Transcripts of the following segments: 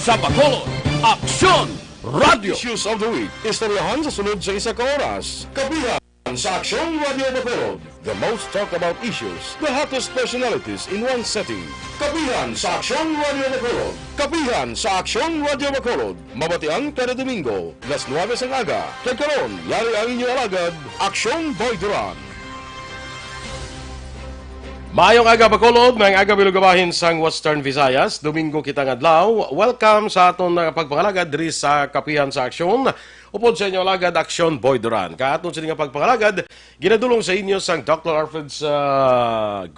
Sa Bacolod, Aksyon Radio! Issues of the Week, istoryahan sa sunod sa isa ka oras. Kabihan sa Aksyon Radio Bacolod. The most talked about issues, the hottest personalities in one setting. Kabihan sa Aksyon Radio Bacolod. Kabihan sa Aksyon Radio Bacolod. Mabatian kada Domingo, las 9 sang aga. Kagkaroon, yari ang inyong alagad, Aksyon Boy Duran. Maayong aga Bacolod, mayang aga bilugabahin sang Western Visayas. Domingo kitang adlaw. Welcome sa aton pagpangalagad diri sa Kapihan sa Aksyon. Upod sa inyo alagad Aksyon Boy Duran. Kaaton sa nga pagpangalagad, ginadulong sa inyo sang Dr. Alfred's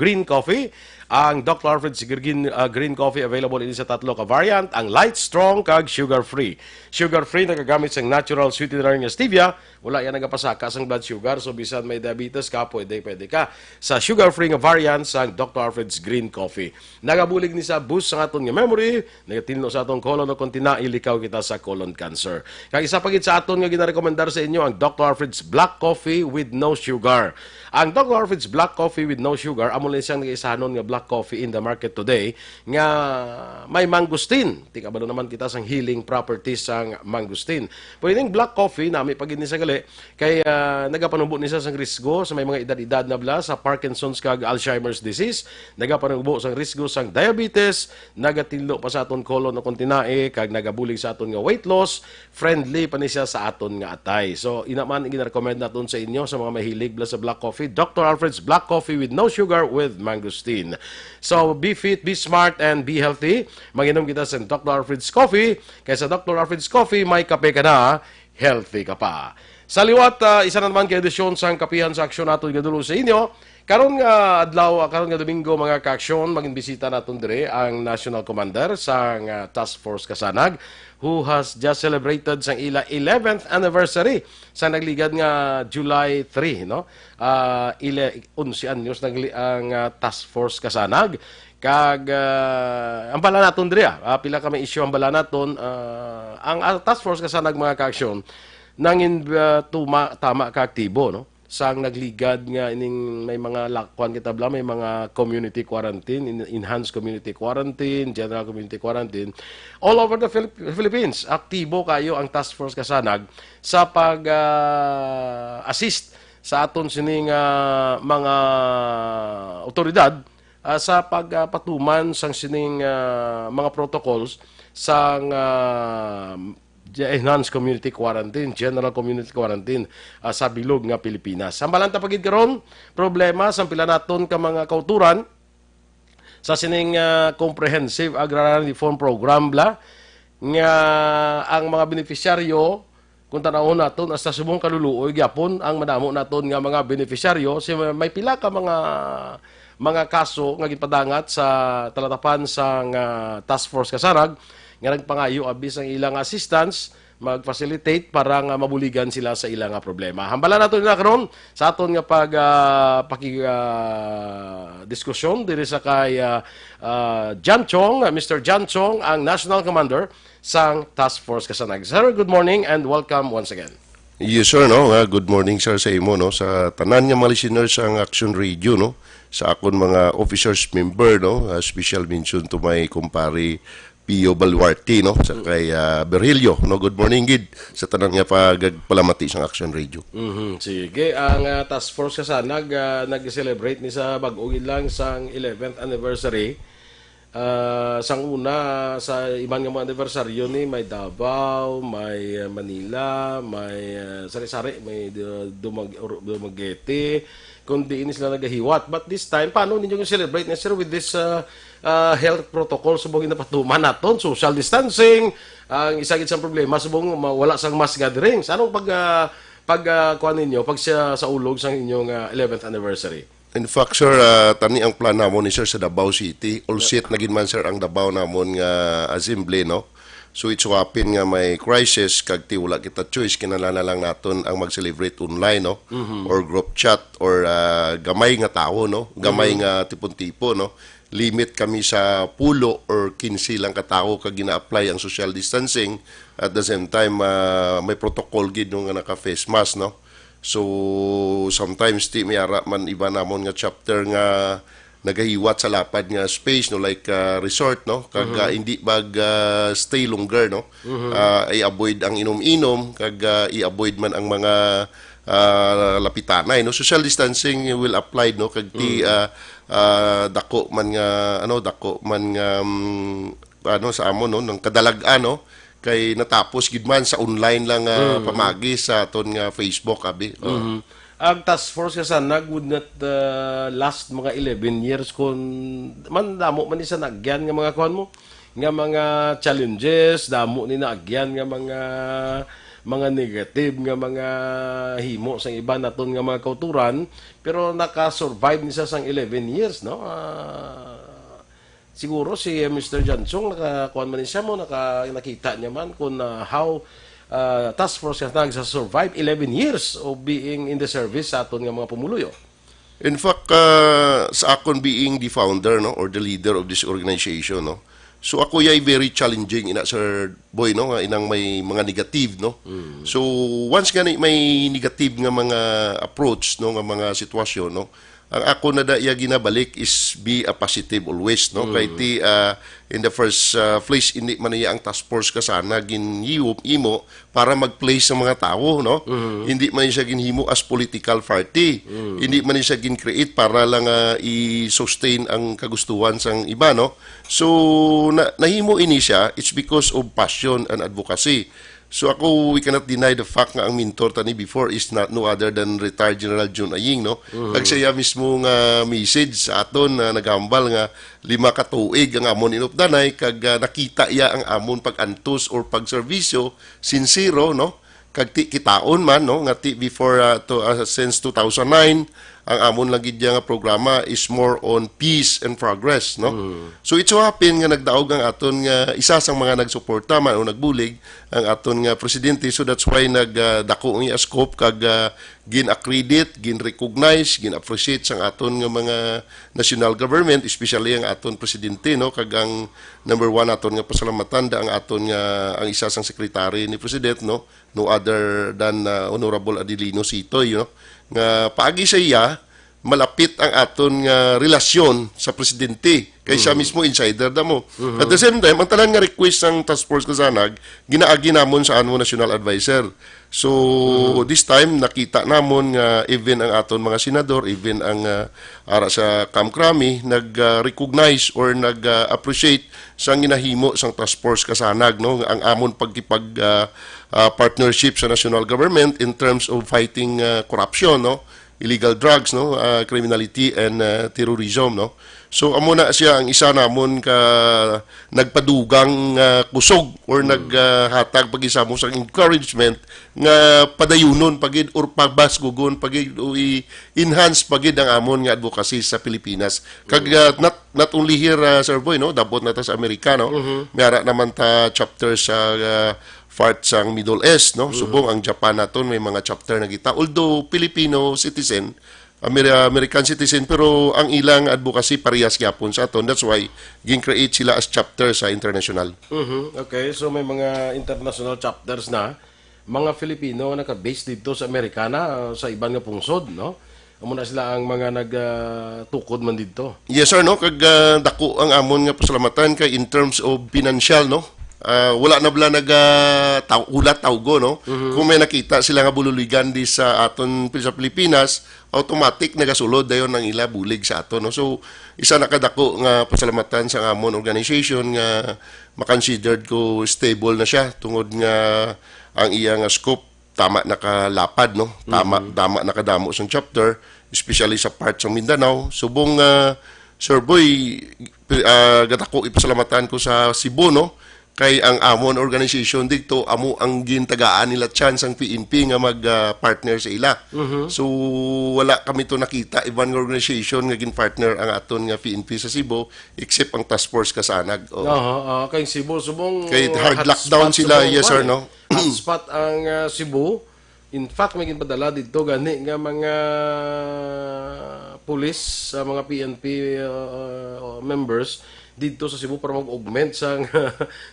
Green Coffee. Ang Dr. Alfred's Green Coffee available ini sa tatlo ka variant, ang light, strong, kag sugar-free. Sugar-free nagagamit sang natural sweetener nga stevia, wala yan nagapasaka sang blood sugar, so bisan may diabetes ka, pwede ka. Sa sugar-free nga variant sang Dr. Alfred's Green Coffee. Nagabulig ni sa boost sa aton nga memory, nagatinlo sa aton colon o kontina, ilikaw kita sa colon cancer. Kag isa pagit sa aton nga ginarekomendar sa inyo, ang Dr. Alfred's Black Coffee with no sugar. Ang Dr. Alfred's Black Coffee with no sugar, amo lang siyang nag-isahanon nga black coffee in the market today nga may mangustin. Tika ba naman kita sang healing properties sang mangustin. Pwedeng black coffee na may pagin ni sa gali kay nagapanubo ni sa sang risgo sa may mga edad-edad na bla sa Parkinson's kag Alzheimer's disease, nagapanubo sang risgo sang diabetes, nagatilo pa sa aton colon o kontinae kag nagabulig sa aton nga weight loss, friendly pa ni siya sa aton nga atay. So inaman gina-recommend naton sa inyo sa mga mahilig bla sa black coffee, Dr. Alfred's Black Coffee with no sugar with mangosteen. So, be fit, be smart, and be healthy. Mag-inom kita sa Dr. Alfred's Coffee. Kaya sa Dr. Alfred's Coffee, may kape ka na, healthy ka pa. Sa liwat, isa na naman kay edisyon sa Kapihan sa Aksyon nato igadulo sa inyo. Karon nga adlaw, karon nga Domingo mga ka-aksyon, maging bisita naton dire ang National Commander sa Task Force Kasanag, who has just celebrated sang ila 11th anniversary sa nagligad nga July 3, no? 11 anyos ang Task Force Kasanag. Kag ang bala naton diri pila ka may issue ang bala naton ang Task Force Kasanag mga ka-aksyon nangin tama ka aktibo, no? Sang nagligad nga ining may mga lakwan kitabla, may mga community quarantine, enhanced community quarantine, general community quarantine all over the Philippines. Aktibo kayo ang Task Force Kasanag sa pag assist sa aton sining mga otoridad sa pagpatuman sang sining mga protocols sang enhanced community quarantine, general community quarantine sa bilog nga Pilipinas. Sambalan ta pagid karon problema sa pila naton ka mga kauturan sa sining comprehensive agrarian reform program bla nga ang mga beneficiaryo kung tanawon naton sa subong kaluluoy gyapon ang madamo naton nga mga beneficiaryo may pila ka mga kaso nga gipadangat sa talatapan sang Task Force Kasanag nga nagpangayo abis ang ilang assistance mag-facilitate para nga mabuligan sila sa ilang problema. Hambala nato na karon sa aton nga diskusyon diri sa kay John Chong, Mr. John Chong, ang National Commander sang Task Force Kasanag. Sir, good morning and welcome once again. Yes sir, no. Good morning sir sa imo, no, sa tanan nga mga listeners ang Action Radio, no, sa akon mga officers member, no, special mention to my kumpare Pio Balwarte, no, sa kay Berhilio, no. Good morning gid sa tanan nga pagpalamati sang Action Radio. Sige, ang Task Force Kasanag nag-celebrate ni sa bag-o lang sang 11th anniversary. Sang una sa ibang mga anniversaryo ni may Davao, may Manila, may sari-sari, may Dumaguete, kundi ini sila nagahiwat. But this time, paano ninyo yung celebrate na sir with this health protocol? Subong napatuman naton, social distancing, ang isang problema, subong wala sang mass gatherings. Anong kuha ninyo pag sa ulog sang inyong 11th anniversary? In fact, sir, tani ang plan namon ni sir sa Davao City. All set naging man sir ang Davao namon nga assembly, no. So it's wapin nga may crisis kag ti wala kita choice kinahanglan lang naton ang mag-celebrate online, no, or group chat or gamay nga tao, no, gamay nga tipon-tipo, no. Limit kami sa pulo or 15 lang ka tao kag gina-apply ang social distancing. At the same time may protocol gid nga naka face mask, no. So sometimes ti may ara man iba namon nga chapter nga nagahiwat sa lapad nga space no like resort no kag hindi bag stay longer no ay avoid ang inom-inom kag i-avoid man ang mga lapitanay no social distancing will apply no kag ti dako man nga sa amon no ng kadalag-an no kay natapos gid man sa online lang pamagi sa aton nga Facebook abi. Ang task force kasanag would not last mga 11 years kung man damo man ni sa nagyan nga mga kuan mo nga mga challenges damo ni nagyan nga mga negative nga mga himo sa iba naton nga mga kauturan pero naka-survive ni sa sang 11 years no. Siguro si Mr. Jansong nakakuan man ni siya mo nakita niya man kung how task force nga nagsa-survive 11 years of being in the service sa aton nga mga pumuluyo. In fact, sa akon being the founder no or the leader of this organization no. So ako yay very challenging ina Sir Boy no nga inang may mga negative no. So once nga may negative nga mga approach no nga mga sitwasyon no ang ako na daya ginabalik is be a positive always no kay ti in the first place hindi man niya ang task force kasana imo para mag-place sa mga tao no hindi man siya ginhimo as political party hindi man siya gin-create para lang i-sustain ang kagustuhan sang iba no so nahimo ini siya it's because of passion and advocacy. So ako, we cannot deny the fact nga ang mentor tani before is no other than retired General Jun Aying, no? Kag siya mismo nga message sa aton na naghambal nga 5 ka tuig ang amon inupdanay kag nakita iya ang amon pag-antos or pag-serbisyo sincero, no? Kag ti kitaon man, no? Nga ti before since 2009 ang amon lagi nga programa is more on peace and progress no so it so happen nga nagdaog ang aton nga isa sang mga nagsuporta man o nagbulig ang aton nga presidente so that's why nagdako ang scope kag gin-accredit gin-recognize gin-appreciate sang aton nga mga national government especially ang aton presidente no kag ang number 1 aton nga pasalamatan da ang aton nga ang isa sang secretary ni president no other than Honorable Adelino Sitoy no nga paagi sa iya malapit ang aton nga relasyon sa presidente kay siya mismo insider damo. At the same time ang tanan nga request sang task force kasanag ginaagi namon sa anmo national advisor. So this time nakita namon nga even ang aton mga senador even ang ara sa Kamkrami nag-recognize or nag-appreciate sang ginahimo sang task force kasanag no ang amon pagkipag partnership sa national government in terms of fighting corruption no illegal drugs no criminality and terrorism no so amo na siya ang isa namon ka nagpadugang kusog or naghatag pag-isa mo sa encouragement nga padayunon pagid or pagbasgugon pagid i-enhance pagid ang amon nga advocacy sa Pilipinas kag not only here Sir Boy no dabot na ta sa Amerika no mayara naman ta chapter sa part sang Middle East no subong ang Japan naton may mga chapter na kita although Filipino citizen American citizen pero ang ilang advocacy parehas gyapon sa aton that's why gin-create sila as chapter sa international. Okay, so may mga international chapters na mga Filipino naka-base dito sa Amerikana sa ibang nga pungsod no amo na sila ang mga nagtukod man dito. Yes sir no kag dako ang amon nga pasalamatan kay in terms of financial no wala na bala ulat tawgo no kung may nakita sila nga bululigan di sa aton sa Pilipinas automatic nagasulod dayon ang ila bulig sa aton no so isa nakadako nga pasalamatan sa amon organization nga makonsidered ko stable na siya tungod nga ang iya nga scope tama nakalapad no tama nakadamo sa chapter especially sa part sa Mindanao subong Sir Boy gatako ipasalamatan ko sa Cebu no kay ang amon organization dito amo ang gintagaan nila chance ang PNP nga mag-partner sa ila. So wala kami to nakita ibang organization nga gin-partner ang aton nga PNP sa Cebu except ang task force kasanag. Kay Cebu subong kay hard lockdown sila yes sir no. Hotspot ang Cebu. In fact may ginpadala dito gani nga mga pulis sa mga PNP members dito sa Cebu para mag-augment sang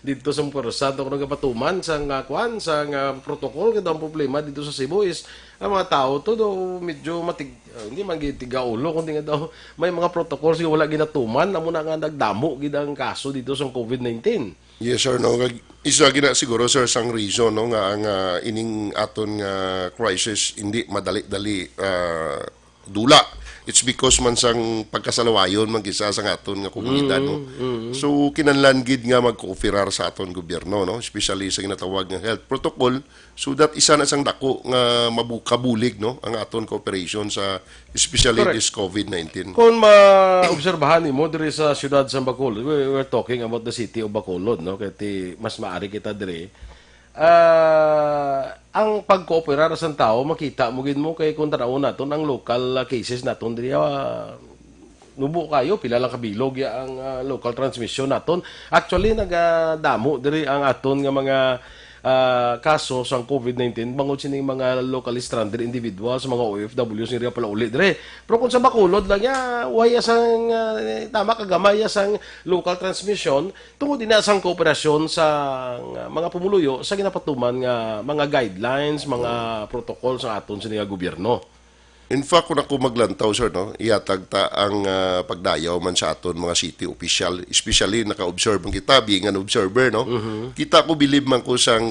dito sa pwersa kung nagapatuman sang kwan sang protocol kada ang problema dito sa Cebu is ang mga tao to do medyo hindi man tiga ulo kundi nga daw may mga protocol nga wala ginatuman amo na nga nagdamo gid ang kaso dito sa COVID-19. Yes sir, no. Isa gina siguro sir sang reason no nga ang ining aton nga crisis hindi madali-dali dula. It's because man sang pagkasalawayon magisa sa aton nga komunidad no. So kinahanglan gid nga mag-cooperar sa aton gobyerno no, especially sa ginatawag nga health protocol so that isa na sang dako nga mabukabulig no ang aton cooperation sa especially Correct. this COVID-19. Kung maobserbahan mo diri sa siyudad sa Bacolod, we're talking about the city of Bacolod, no? Kaya mas maari kita diri. Ang pagkooperar sa tao, makita mo gid mo kay kung tanaw naton ang local cases naton diri nubo kayo pila lang kabilog ya ang local transmission naton. Actually nagadamo diri ang aton nga mga kaso sa COVID-19 bangod sining mga locally stranded individuals, mga OFWs ni pala uli dire. Pero kung sa Bacolod lang ya waya sang tama kagamay sang local transmission tungod din sang kooperasyon sa mga pumuluyo sa ginapatuman nga mga guidelines, mga protocol sa aton sa gobyerno. In fact, kung ako maglantaw, sir, no, iatag ta ang pagdayaw man sa aton mga city official, especially naka-observe ang kita, being an observer, no? Kita ko believe man ko sang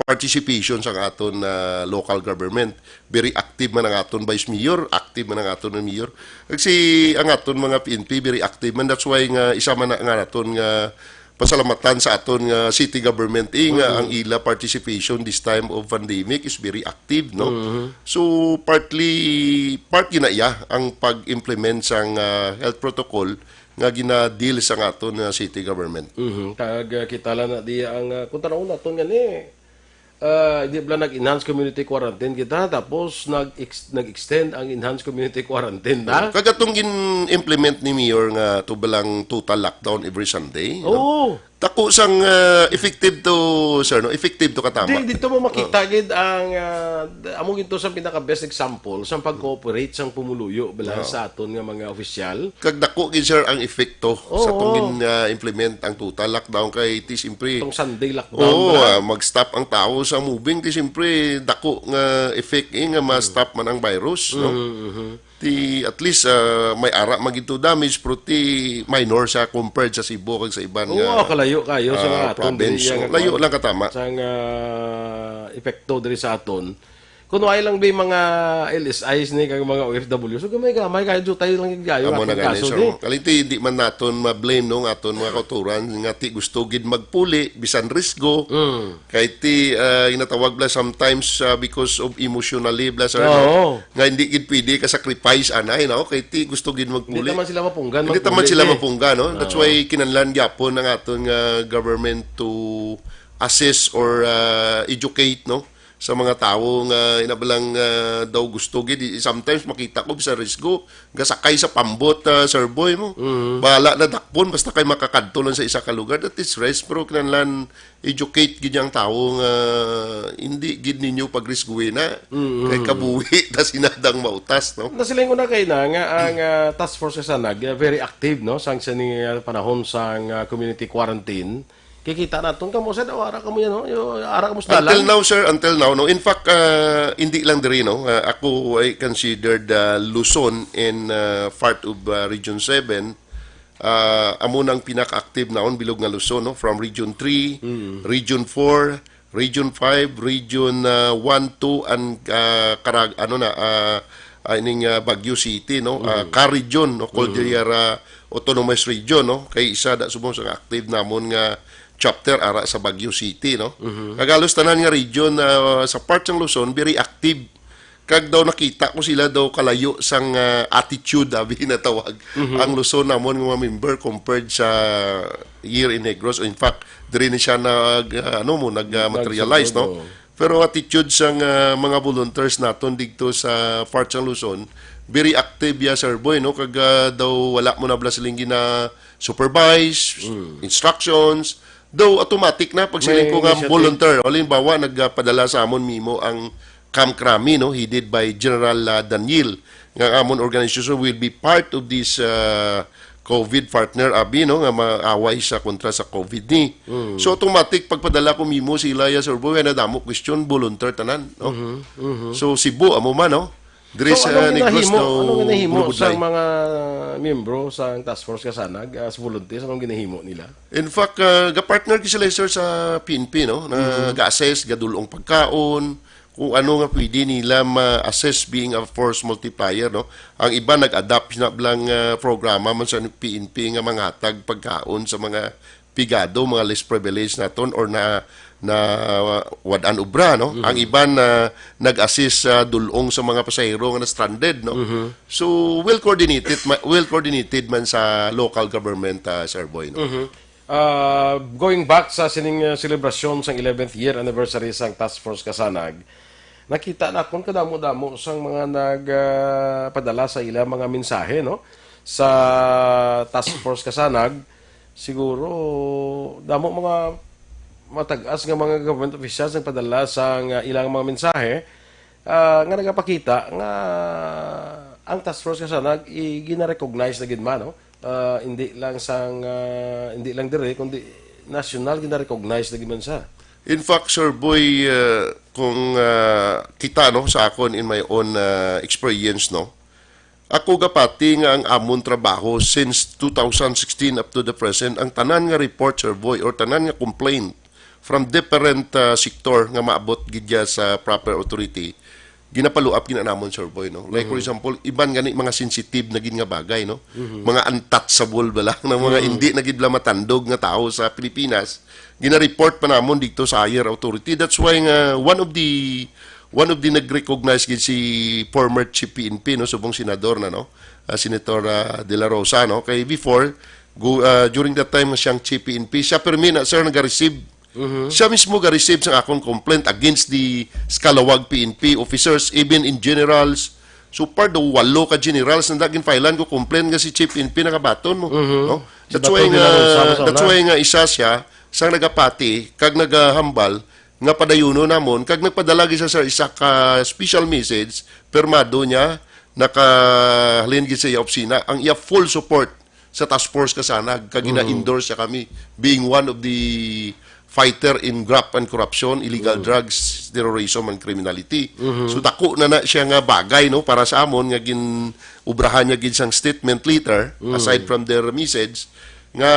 participation sa aton local government. Very active man ang aton vice mayor, active man ang aton mayor. Kasi ang aton mga PNP, very active man. That's why nga isa man nga aton nga pasalamatan sa aton nga city government nga ang ila participation this time of pandemic is very active no. So part ginaya ang pag-implement sang health protocol nga gina-deal sa aton city government. Kag kita lang na di ang kung tanaw naton nga ni di ba nag-enhance community quarantine kita tapos nag-extend ang enhanced community quarantine na. Kagatong gin-implement ni Mayor nga tubalang total lockdown every Sunday. No? Oo. Tako sang effective to sir no, effective to katama. Dito mo makita gid ang amo ginto sa pinaka best example sa pag-cooperate sang pumuluyo bala sa aton nga mga opisyal. Kag dako gid sir ang epekto sa tong implement ang total lockdown kay ti simpre Itong Sunday lockdown. mag-stop ang tao sa moving ti simpre dako nga effect nga ma-stop man ang virus no. Ti at least may ara magito damage pero ti minor sa compared sa Cebu kag sa iban nga Kalayo kayo sa aton province. So, layo lang katama. Sang epekto diri sa aton. Kuno ay lang ba mga LSIs ni kag mga OFW. So gamay kayo tayo lang gayo Amo na ang gani kaso sir. di. Kaliti di man naton ma-blame no aton mga kauturan nga ti gusto gid magpuli bisan risgo. Kay ti inatawag bla sometimes because of emotionally bla sir no? Nga hindi gid pwede ka sacrifice anay no kay ti gusto gid magpuli. Hindi naman sila mapunggan. Hindi naman sila mapungga no. That's why kinahanglan gyapon ng aton government to assess or educate no sa mga tao nga inabalang daw gusto gid sometimes makita ko sa risgo gasakay sa pambot sir boy mo bahala na dakpon basta kay makakadto lang sa isa ka lugar that is rest pero kinahanglan educate gid ang tao nga hindi gid ninyo pagrisguin na kay kabuhi ta sinadang mautas no. Nasilingon na kay na nga ang task force sa very active no sang sa ni panahon sang community quarantine. Kikita naton kamo sa ara kamo yan no. Ara kamo sa Until now sir, until now no. In fact hindi lang diri no. Ako I considered Luzon in part of Region 7. Amo nang pinaka-active naon bilog nga Luzon no from Region 3, Region 4, Region 5, Region 1, 2 and ining Baguio City no. Ka-region no, Cordillera Autonomous Region no. Kay isa da subong sa active namon nga chapter ara sa Baguio City no. Kagalos tanan nga region sa part ng Luzon very active. Kag daw nakita ko sila daw kalayo sang attitude abi na tawag ang Luzon namon nga member compared sa year in Negros. In fact, diri ni siya nag-materialize no. Pero attitude sang mga volunteers naton dito sa part ng Luzon very active ya sir boy no kag daw wala mo na bala siling gina supervise instructions. Though automatic na pag siling ko nga volunteer. Halimbawa nagpadala sa amon mimo ang Camp Krami no headed by General Daniel nga amon organization will be part of this COVID partner abi no nga maaway sa kontra sa COVID ni. So automatic pagpadala ko mimo sila ya Sir Boy na damo question volunteer tanan no. So Cebu amo man no. Dire So, sa Negros anong ginahimo sa Bulubudlay. mga miyembro sa task force kasanag as volunteers? Anong ginahimo nila? In fact, ga-partner ki sila sir sa PNP no na ga-assess gadulong pagkaon kung ano nga pwede nila ma-assess being a force multiplier no. Ang iba nag-adapt na lang programa man sa PNP nga mangatag pagkaon sa mga pigado, mga less privileged naton or na wadan ubra no. Ang iba na nag-assist sa dulong sa mga pasahero nga na stranded no. So well coordinated man sa local government Sir Boy no. Going back sa sining celebration sa 11th year anniversary sang Task Force Kasanag, nakita na kung kadamo-damo sang mga nagpadala sa ila mga mensahe no sa Task Force Kasanag. Siguro damo mga matag-as nga mga government officials ang padala sa ilang mga mensahe nga nagapakita nga ang Task Force Kasanag gina-recognize na gid man no. Hindi lang hindi lang dire kundi national gina-recognize na gid man sa. In fact, Sir Boy, kung kita no sa akon in my own experience no, ako gapati nga ang amon trabaho since 2016 up to the present, ang tanan nga report, Sir Boy, or tanan nga complaint from different sector nga maabot gidya sa proper authority, ginapaluap ginanamon, Sir Boy no. Like for example, iban gani mga sensitive na gid nga bagay no, mga untouchable bala ng mga hindi na gid matandog nga tao sa Pilipinas, gina-report pa namon dito sa higher authority. That's why nga one of the nag-recognize gid si former Chief PNP no, subong senador na no, Senator De La Rosa no, kay before during that time siyang Chief PNP, siya permi na sir nag-receive. Siya mismo ga-receive sa akong complaint against the Scalawag PNP officers, even in generals. So par the walo ka generals na daging filean ko complaint nga si Chief PNP nakabaton mo no. That's why nga isa siya sang nagapati kag nagahambal nga padayuno namon kag nagpadala gid sa isa ka special message permado niya nakahalin gid sa iya opisina ang iya full support sa task force Kasanag kag gina-endorse siya kami being one of the fighter in graft and corruption, illegal drugs, terrorism and criminality. So dako na siya nga bagay no para sa amon nga ubrahan niya gid sang statement later aside from their message nga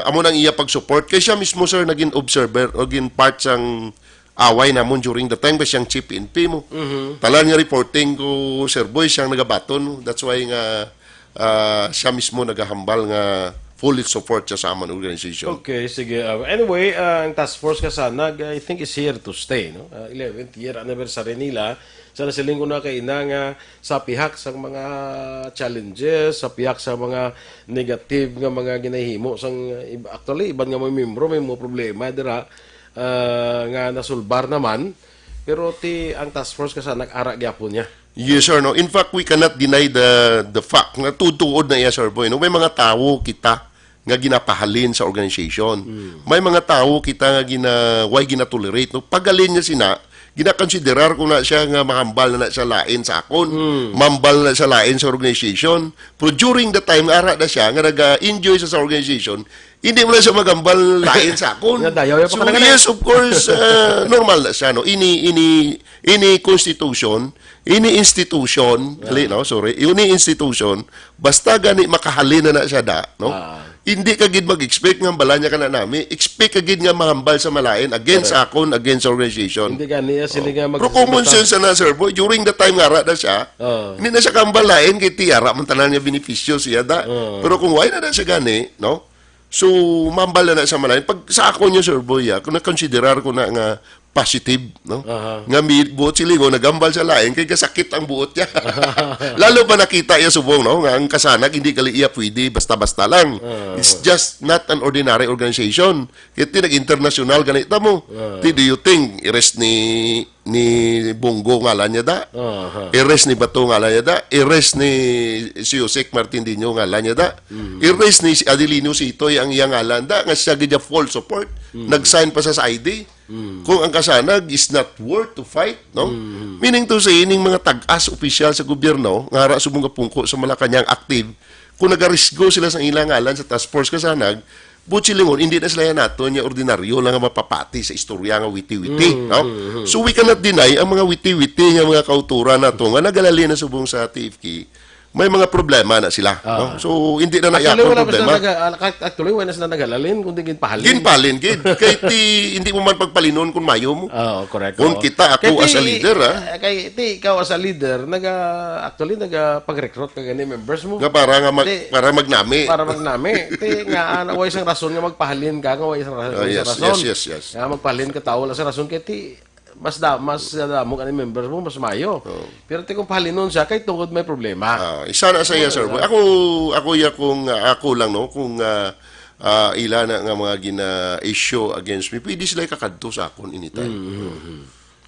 amo nang iya pag-support kay siya mismo sir naging observer o gin part sang away namon during the time ba siyang Chief PNP mo. Talan nga reporting ko Sir Boy siyang nagabaton no? That's why nga siya mismo nagahambal nga fully support siya sa amon organization. Okay, sige. Anyway, ang Task Force Kasanag, I think is here to stay. No? 11th year anniversary nila. Sana siling ko na kay nga sa pihak sa mga challenges, sa pihak sa mga negative nga mga ginahimo. Actually, iban nga mga membro, may mga problema dira nga nasulbar naman. Pero ang Task Force Kasanag, ara gyapon niya. Yes, sir. No? In fact, we cannot deny the fact na tutuod na iya, Sir Boy. No? May mga tao kita nga ginapahalin sa organization. May mga tao kita nga why ginatolerate. No? Pagalin niya sina, ginakonsiderar ko na siya nga mahambal na siya lain sa akon. Mambal na siya lain sa organization. Pero during the time, ara na siya nga nag-enjoy sa organization, hindi mo na siya magambal lain sa akon. So yes, of course, normal na siya. No? Ini constitution, ini institution, basta gani makahalin na siya da, no? Hindi ka gid mag-expect nga bala niya ka na nami, expect ka gid nga mahambal sa malain against akon, against organization. Hindi gani sila nga Pero common sense na Sir Boy, during the time nga na siya, hindi na siya kambalain kay tiyara man tanan niya benepisyo siya da. Pero kung why na siya gani, no? So mambal na sa malain. Pag sa ako niya Sir Boy, kung na-considerar ko na nga positive, no? Nga buot silingo, nagambal sa lain, kay kasakit ang buot niya. Lalo pa nakita iya subong, no? Nga ang Kasanag, hindi kali iya pwede basta-basta lang. It's just not an ordinary organization. Kaya nag-international ganita mo. Do you think, i-rest ni Bongo ngalan niya da? I-rest ni Bato ngalan niya da? I-rest ni si Jose Martindino ngalan niya da? I-rest ni Adelino Sitoy ang iyang ngalan da? Nga siya gidya full support. Nag-sign pa sa ID. Kung ang Kasanag is not worth to fight, no? Meaning to say, ining mga tag-as opisyal sa gobyerno, nga ara subong pungko sa Malacañang active, kung nagarisgo sila sa ilang ngalan sa task force kasanag, Butchilingon, hindi na sila nato niya ordinaryo lang nga mapapati sa istorya nga witi-witi. No? So we cannot deny ang mga witi-witi nga mga kautura nato nga nagalali na subong sa TFK, may mga problema na sila. No? So hindi na nayakong problema. Actually, wala sila nagalalin, kundi ginpahalin. Ginpalin, Kay hindi mo man pagpalinon kung mayo mo. Oo, correct. Kung kita, ako as a leader, Kay ikaw as a leader, pag-recruit ka gani members mo. nga para magnami. Para magnami. Nga, way isang rason nga magpahalin ka, nga way isang rason. Yes. Nga magpahalin ka tao, lang sa rason kay mas damo ka ni members mo, mas mayo. Pero kung pahalinon siya, kay tungkod may problema. Isa na sa iya, sir. Ako lang, no, kung ilan na nga mga gina-issue against me, pwede sila kakadto sa akon anytime.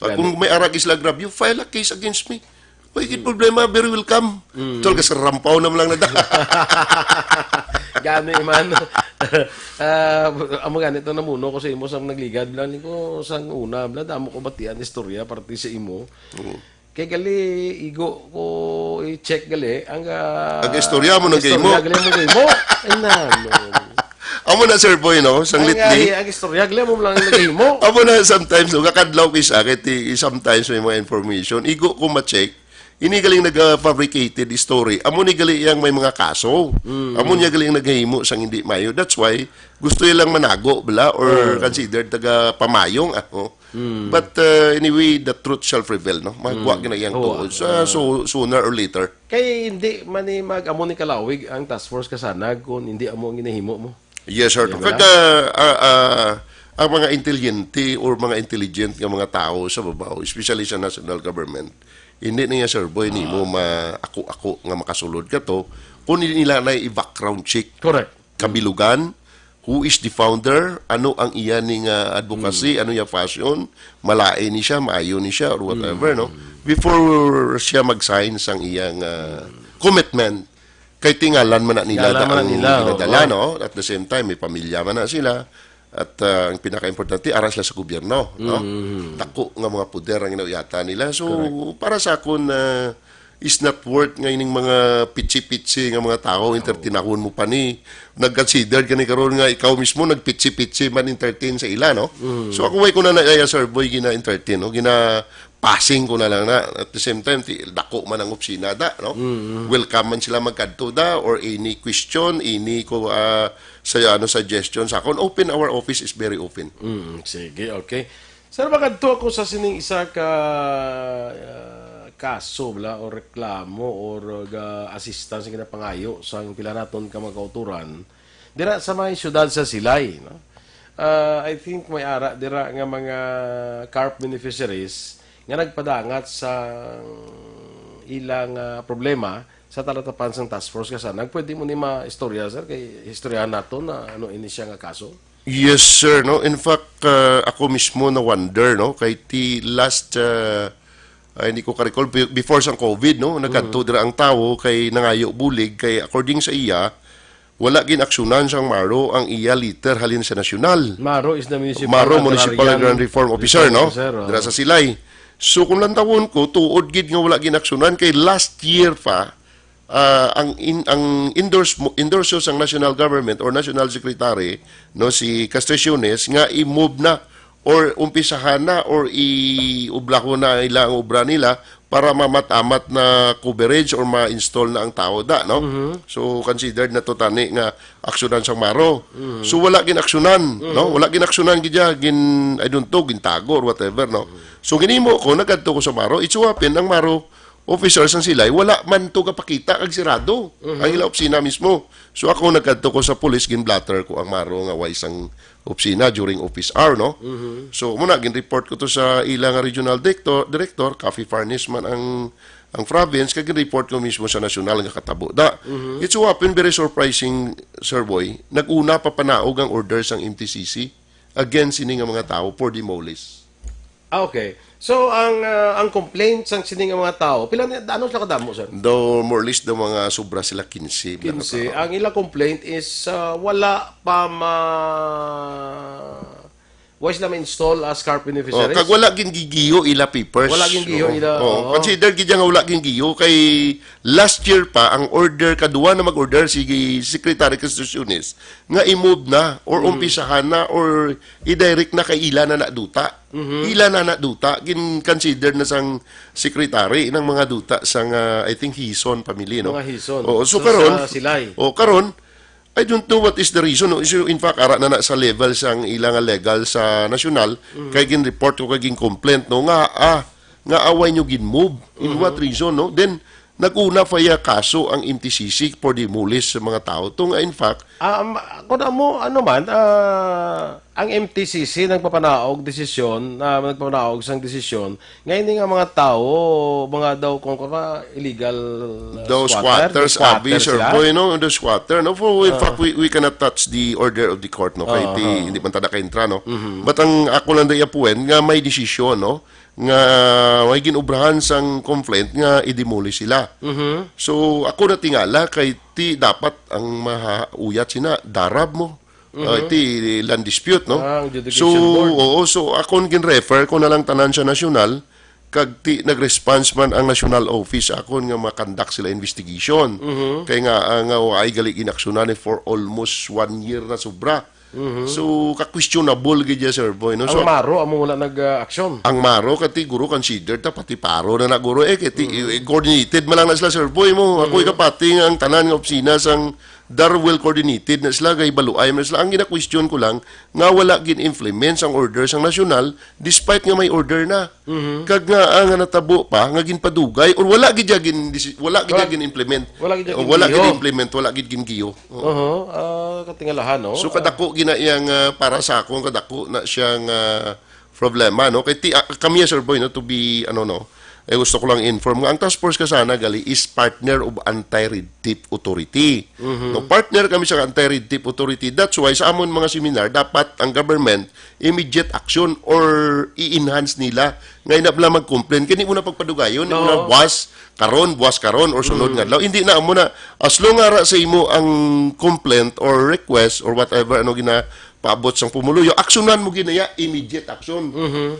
Kung may arag sila grab, you file a case against me. May problema, very welcome. Tol, kasi rampaw naman lang na Gani man. Amo ganito na muno ko sa imo sang nagligad lang ko sang una bla damo ko batian istorya parte sa imo. Kay gali igo ko i-check gali ang istorya mo nang gay mo. Gali mo gay mo. Ay na. Amo na sir boy no, sang litni. Ang istorya gali mo lang gay mo. Amo na sometimes no kakadlaw kisa kay sometimes may mga information igo ko ma-check. Ini galing nag-fabricated story. Amo ni gali yang may mga kaso. Amo niya galing naghimo sang hindi mayo. That's why gusto nilang manago bala or considered taga pamayong ako. But anyway, the truth shall prevail, no. Magwa ginayang tuod so sooner or later. Kay hindi man ni mag-amo ni kalawig ang task force kasanag kung hindi amo ang ginahimo mo. Yes, sir. Kaya ang mga intelligente or mga intelligent nga mga tao sa babaw, especially sa national government, hindi niya sir boy ni mo ako nga makasulod ka to kung nila na i-background check. Correct. Kabilugan, who is the founder, ano ang iya ning advocacy, ano yung fashion, malain ni siya, maayo ni siya, or whatever, no? Before siya mag-sign sang iyang commitment, kay tingalan man na nila ang ginadala, no? At the same time, may pamilya man na sila. At ang pinaka-importante, aras sila sa gobyerno. No? Dako nga mga puder ang inauyata nila. So, para sa akon, is not worth ngayon mga pitsi-pitsi nga mga tao, entertainahon mo pa ni. Nag-consider ka ni karon nga ikaw mismo, nag-pitsi-pitsi man entertain sa ila, no? So, ako way ko na naya, sir boy, gina-entertain, no? Gina-passing ko na lang na. At the same time, dako man ang opsina da, no? Welcome man sila magkadto da, or any question, any ko, suggestion sa akon. Our office is very open. Sige, okay. Sir, makadto ako sa sining isa ka kaso bla o reklamo or assistance nga pangayo sa pila naton ka magkauturan dira sa may syudad sa Silay, no? I think may ara dira nga mga carp beneficiaries nga nagpadangat sa ilang problema sa talatapan sang task force kasi nagpwede mo ni ma-istorya sir kay istoryahan nato na ano ini siya nga kaso. Yes sir, no, in fact ako mismo na wonder, no, kay last hindi ko ka-recall, before sang COVID, no, nagkadto dira ang tao kay nangayo bulig, kay according sa iya, wala ginaksyonan sang Maro ang iya liter halin sa nasyonal. Maro is the Municipal Agrarian Reform Officer, no, dira sa Silay. So kung lantawon ko, tuod gid nga wala ginaksyonan, kay last year pa, ang endorse sang national government or national secretary, no, si Castraciones, nga i-move na or umpisahan na or iublaho na nila ang obra nila para mamatamat na coverage or ma-install na ang tao da, no? So considered na to tani nga aksyonan sang Maro. So wala ginaksyonan, no? Wala ginaksyonan gidya I don't know, gintago or whatever, no? So ginimo ko nagadto ko sa Maro, itsuwapin ang Maro officers ang Silay, wala man to kapakita kag sirado ang ila opisina mismo. So ako nagkadto ko sa police, ginblatter ko ang Maro nga wise ang opisina during office hour, no? So muna gin-report ko to sa ilang regional director, Coffee Farnes man ang province, kag gin-report ko mismo sa national nga katabo da. It's often very surprising, Sir Boy, nag-una pa panaog ang orders ang MTCC against sini nga mga tao for demolish. Okay. So ang complaint sang sining nga mga tao, pila ano sila kadamo sir? Though more or less the mga sobra sila 15. 15. Ang ilang complaint is wala why sila ma-install as carp Oh, beneficiaries? kag wala gin gigiyo ila papers. Wala gin giyo ila, Oh, oo. consider gid nga wala gin giyo kay last year pa ang order kaduwa na mag-order si Secretary Constituciones nga i-move na or umpisahan na or i-direct na kay ila na naduta. Ila na naduta gin consider na sang secretary ng mga duta sang I think Hison family, no. Mga Hison. Oo, so So, karon sa Silay. karon I don't know what is the reason. No? So, in fact, ara na sa level sang ilang legal sa nasyonal, kay gin report ko kay gin complaint no nga away nyo gin move. In what reason, no? Then naguna faya kaso ang MTCC for demolish sa mga tao. Tung in fact, Kung mo, ang MTCC nagpapanaog desisyon, nagpapanaog sang desisyon, ngayon nga mga tao, mga daw kung illegal those squatters, abi, sir, boy, no, the squatter, no, for in fact, we cannot touch the order of the court, no, kay hindi man tada ka-intra, no, but ang ako lang dayapuin, nga may desisyon, no, nga may ginubrahan sang complaint nga i-demolish sila. So, ako na tingala, kay ti dapat ang mahauyat sina, darab mo. Iti land dispute, no? Ang So, adjudication board. oo, so ako gin-refer ko na lang tanan sa nasyonal, kag ti nag-response man ang national office ako nga makandak sila investigation. Kaya nga nga ay gali inaksyonan for almost 1 year na sobra. So ka-questionable gid ya, sir boy, no. So Ang maro, amo wala nag-aksyon. ang maro kati guro consider ta pati paro na naguro kati coordinated man lang na sila, sir boy mo. Ako ikapati nga ang tanan nga opisina sang dar well coordinated na sila kay baluay man sila. Ang gina-question ko lang nga wala gin-implement sang order sang nasyonal despite nga may order na. Kag nga ang natabo pa nga ginpadugay or wala gid gin-implement. Wala gid Wala gin-giyo. gin-implement, wala gid gin-giyo. Katingalahan, no? So kadako gina iyang para sa akong kadako na siyang problema, no, kay kami, sir boy, no, to be gusto ko lang inform nga ang task force kasana gali is partner of anti-red tape authority. No, partner kami sa anti-red tape authority. That's why sa amon mga seminar dapat ang government immediate action or i-enhance nila ngay na bala mag-complain kini una pagpadugayon ni una buwas karon or sunod nga adlaw. Hindi na amo na as long ara sa imo ang complaint or request or whatever gina paabot sang pumuluyo, aksyonan mo ginaya, immediate action.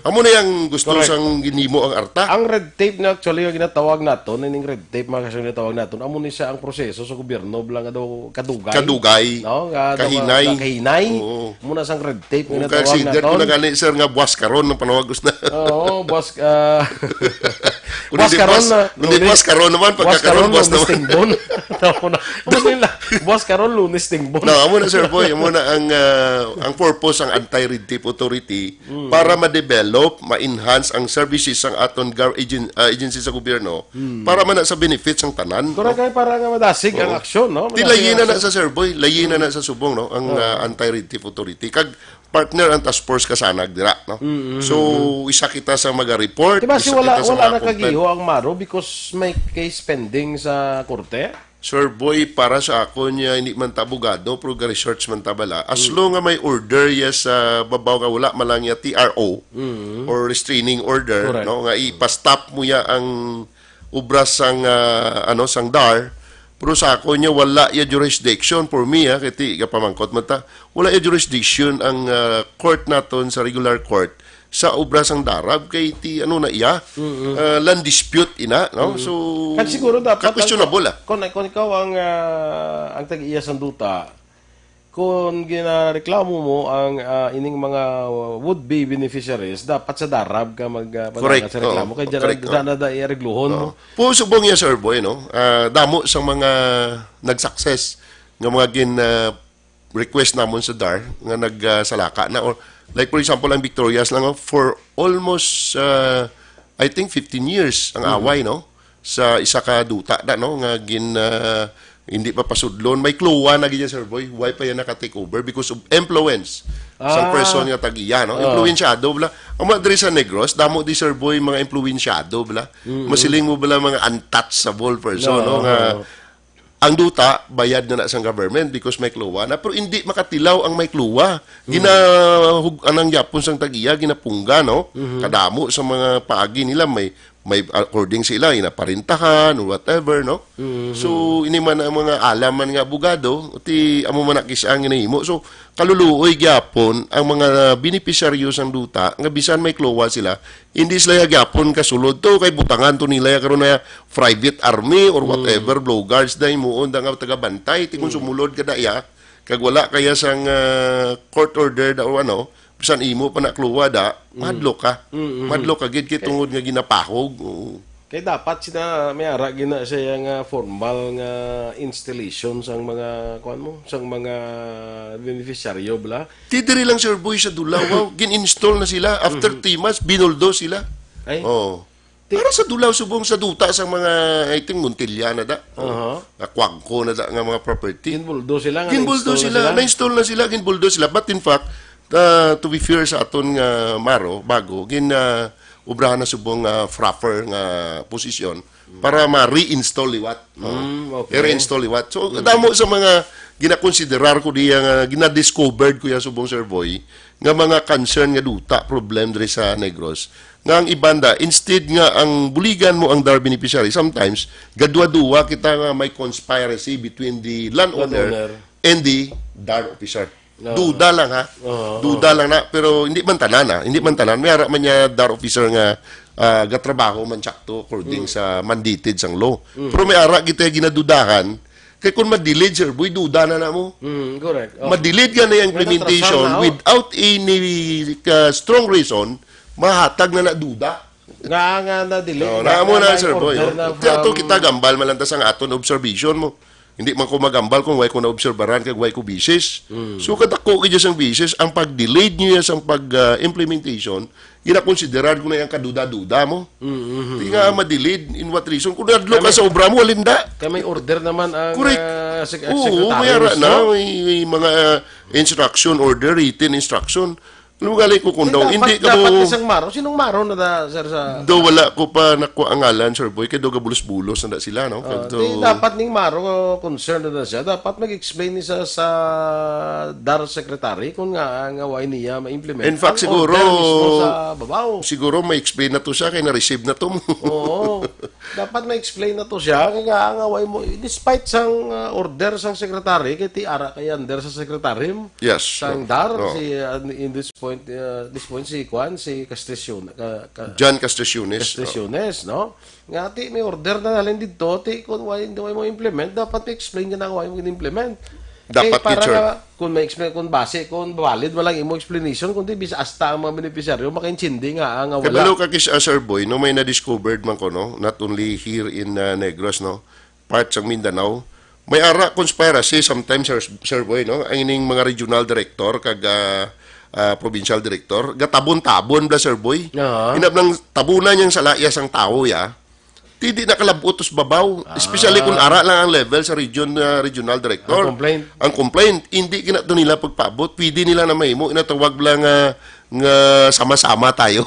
Amo na yang gusto Correct. sang ginimo ang arta. Ang red tape na actually yung ginatawag naton, ining red tape mga kasang ginatawag naton, amo ni siya ang proseso sa gobyerno bilang daw kadugay. Kadugay, No, nga daw kahinay. kahinay. Oo. Muna sang red tape Kung ginatawag consider ko naton. na gani, sir, nga buwas karon ng panawag gusto na. Oo, boss Kung boss hindi karon hindi buwas karon naman, pagkakaroon buwas lunes naman. tingbon. Tamo na. Boss karon lunes tingbon. No, amo na, sir boy, amo na ang purpose ang anti-red tape authority para ma-develop, ma-enhance ang services ang aton agency sa gobyerno para man na sa benefits ang tanan. Kung kay para nga madasig ang aksyon, no? Di layin na sa sir boy, layin na sa subong, no, ang anti-red tape authority. Kag partner ang task force kasanag dira, no. So isa kita sa maga-report, Diba si isa wala kita sa wala mga complaint. nakagiho ang maro because may case pending sa korte? Sir boy, para sa ako niya hindi man ta abogado, pero research man ta bala. As long nga may order yes sa babaw nga wala malang ya TRO or restraining order, Correct. no, nga ipastop mo ya ang ubras sang sang DAR. Pero sa ako niya wala ya jurisdiction for me kiti pamangkot mata. Wala ya jurisdiction ang court naton sa regular court sa obras ang darab kay ti na iya land dispute ina, no. So Kan siguro dapat questionable Kung ikaw ang tag-iya sa duta, kung ginareklamo mo ang ining mga would-be beneficiaries, dapat sa darab ka Correct. sa reklamo. Kaya Correct. dyan na i-regluhon mo. Pusubong ya, sir boy, no. Damo sa mga nag-success nga mga request namon sa DAR nga nagsalaka na or like for example ang Victorias lang for almost I think 15 years ang away, no, sa isa ka duta no nga hindi pa pasudlon may kluwa na gid sir boy why pa yan naka-take over because of influence sa person nga tagiya, no, influensyado bla ang mga diri sa Negros damo di sir boy mga influensyado bla masiling mo bala mga untouchable person, no, nga ang duta bayad na sa government because may kluwa na pero hindi makatilaw ang may kluwa anang yapon sang tagiya ginapungga, no, kadamo sa mga paagi nila may may according sila inaparintahan or whatever, no? So ini man ang mga alaman nga abogado uti amo man nakis ang inahimo. So kaluluoy gyapon ang mga beneficiaryo sang duta nga bisan may klowa sila hindi sila gyapon kasulod to kay butangan to nila karon na private army or whatever blow guards dai muon da nga taga-bantay ti kung sumulod kada iya kag wala kaya sang court order da o ano bisan imo pa nakluwa da, madlo ka. Madlo ka, gid tungod nga ginapahog. Kaya dapat sina may ara gina siya nga formal nga installation sang mga kuan mo, sang mga beneficiaryo bla. Tidiri lang Sir Boy sa Dulaw, gin-install na sila. After 3 months, binuldo sila. Ay. Oh. Para sa Dulaw, subong sa duta sa mga, I think, Muntilya na da. Kwangko na da nga mga property. Ginbuldo sila nga. Ginbuldo sila. Na-install na sila, ginbuldo sila. But in fact, to be fair sa aton nga Maro bago ubrahan na subong frapper nga posisyon para ma-reinstall liwat okay. reinstall liwat so damo sa mga ginakonsiderar ko diya nga ginadiscovered ko ya subong Sir Boy nga mga concern nga duta problem diri sa Negros nga ang ibanda instead nga ang buligan mo ang dar beneficiary sometimes gadwa-duwa kita nga may conspiracy between the landowner and the dar officer. Duda lang ha. Duda lang na pero hindi man tanan Hindi man tanan. May ara man niya dar officer nga gatrabaho man sakto according sa mandated sang law. Pero may ara kita ginadudahan kay kung ma-delete Sir Boy duda na mo. Correct. Ma-delete ka na yung implementation without any strong reason mahatag na duda. Nga na-delete. Mo na Sir Boy. Kaya kita gambal malantas ang aton observation mo. Hindi man ko magambal kung why ko na-obserbaran kag why ko bisis. So kadako kaya sang bisis, ang pag-delayed niya sang pag-implementation, gina-considerar ko na yung kaduda-duda mo. Hindi nga ma-delayed, in what reason? Kung nadlo ka sa obra mo, walinda. Kaya may order naman ang secretary. Oo, may ara na. May mga instruction order, written instruction. Lugali ko kung daw, hindi ka dapat isang Maro. Sinong Maro na da, sir, sa... Daw wala ko pa nakuha ang ngalan, Sir Boy, kaya daw gabulos-bulos na da sila, no? Dapat ning Maro, concerned na siya, dapat mag-explain niya sa DAR Secretary kung nga why niya ma-implement. In fact, ang siguro, sa babaw. Siguro may explain na to siya, kaya na-receive na to mo. Oo. Dapat ma-explain na to siya, kaya nga why mo, despite sang order sang Secretary, kaya ti ara kay under sa Secretary, yes. sang DAR, in this point si Juan, si Castellon, John Castellones. Castellones, no? Nga ti may order na nalang dito, ti kung why mo implement, dapat i-explain ka na why mo implement. Dapat para teacher. Kung may explain, kung base, kung valid, walang imo explanation, kundi bisa hasta ang mga beneficiaryo, makaintindi nga wala. Kabalo ka kis Sir Boy, no, may na-discovered man ko, no? Not only here in Negros, no? Parts ng Mindanao. May ara conspiracy sometimes, Sir Boy, no? Ang ining mga regional director, kag provincial director, gatabon-tabon bla Sir Boy. Inab nang tabunan niyang salayas ang tao ya. Hindi nakalabutos babaw, especially kung ara lang ang level sa regional director. Ang complaint, hindi kinato nila pagpaabot, pwede nila na mahimo, inatawag lang nga sama-sama tayo.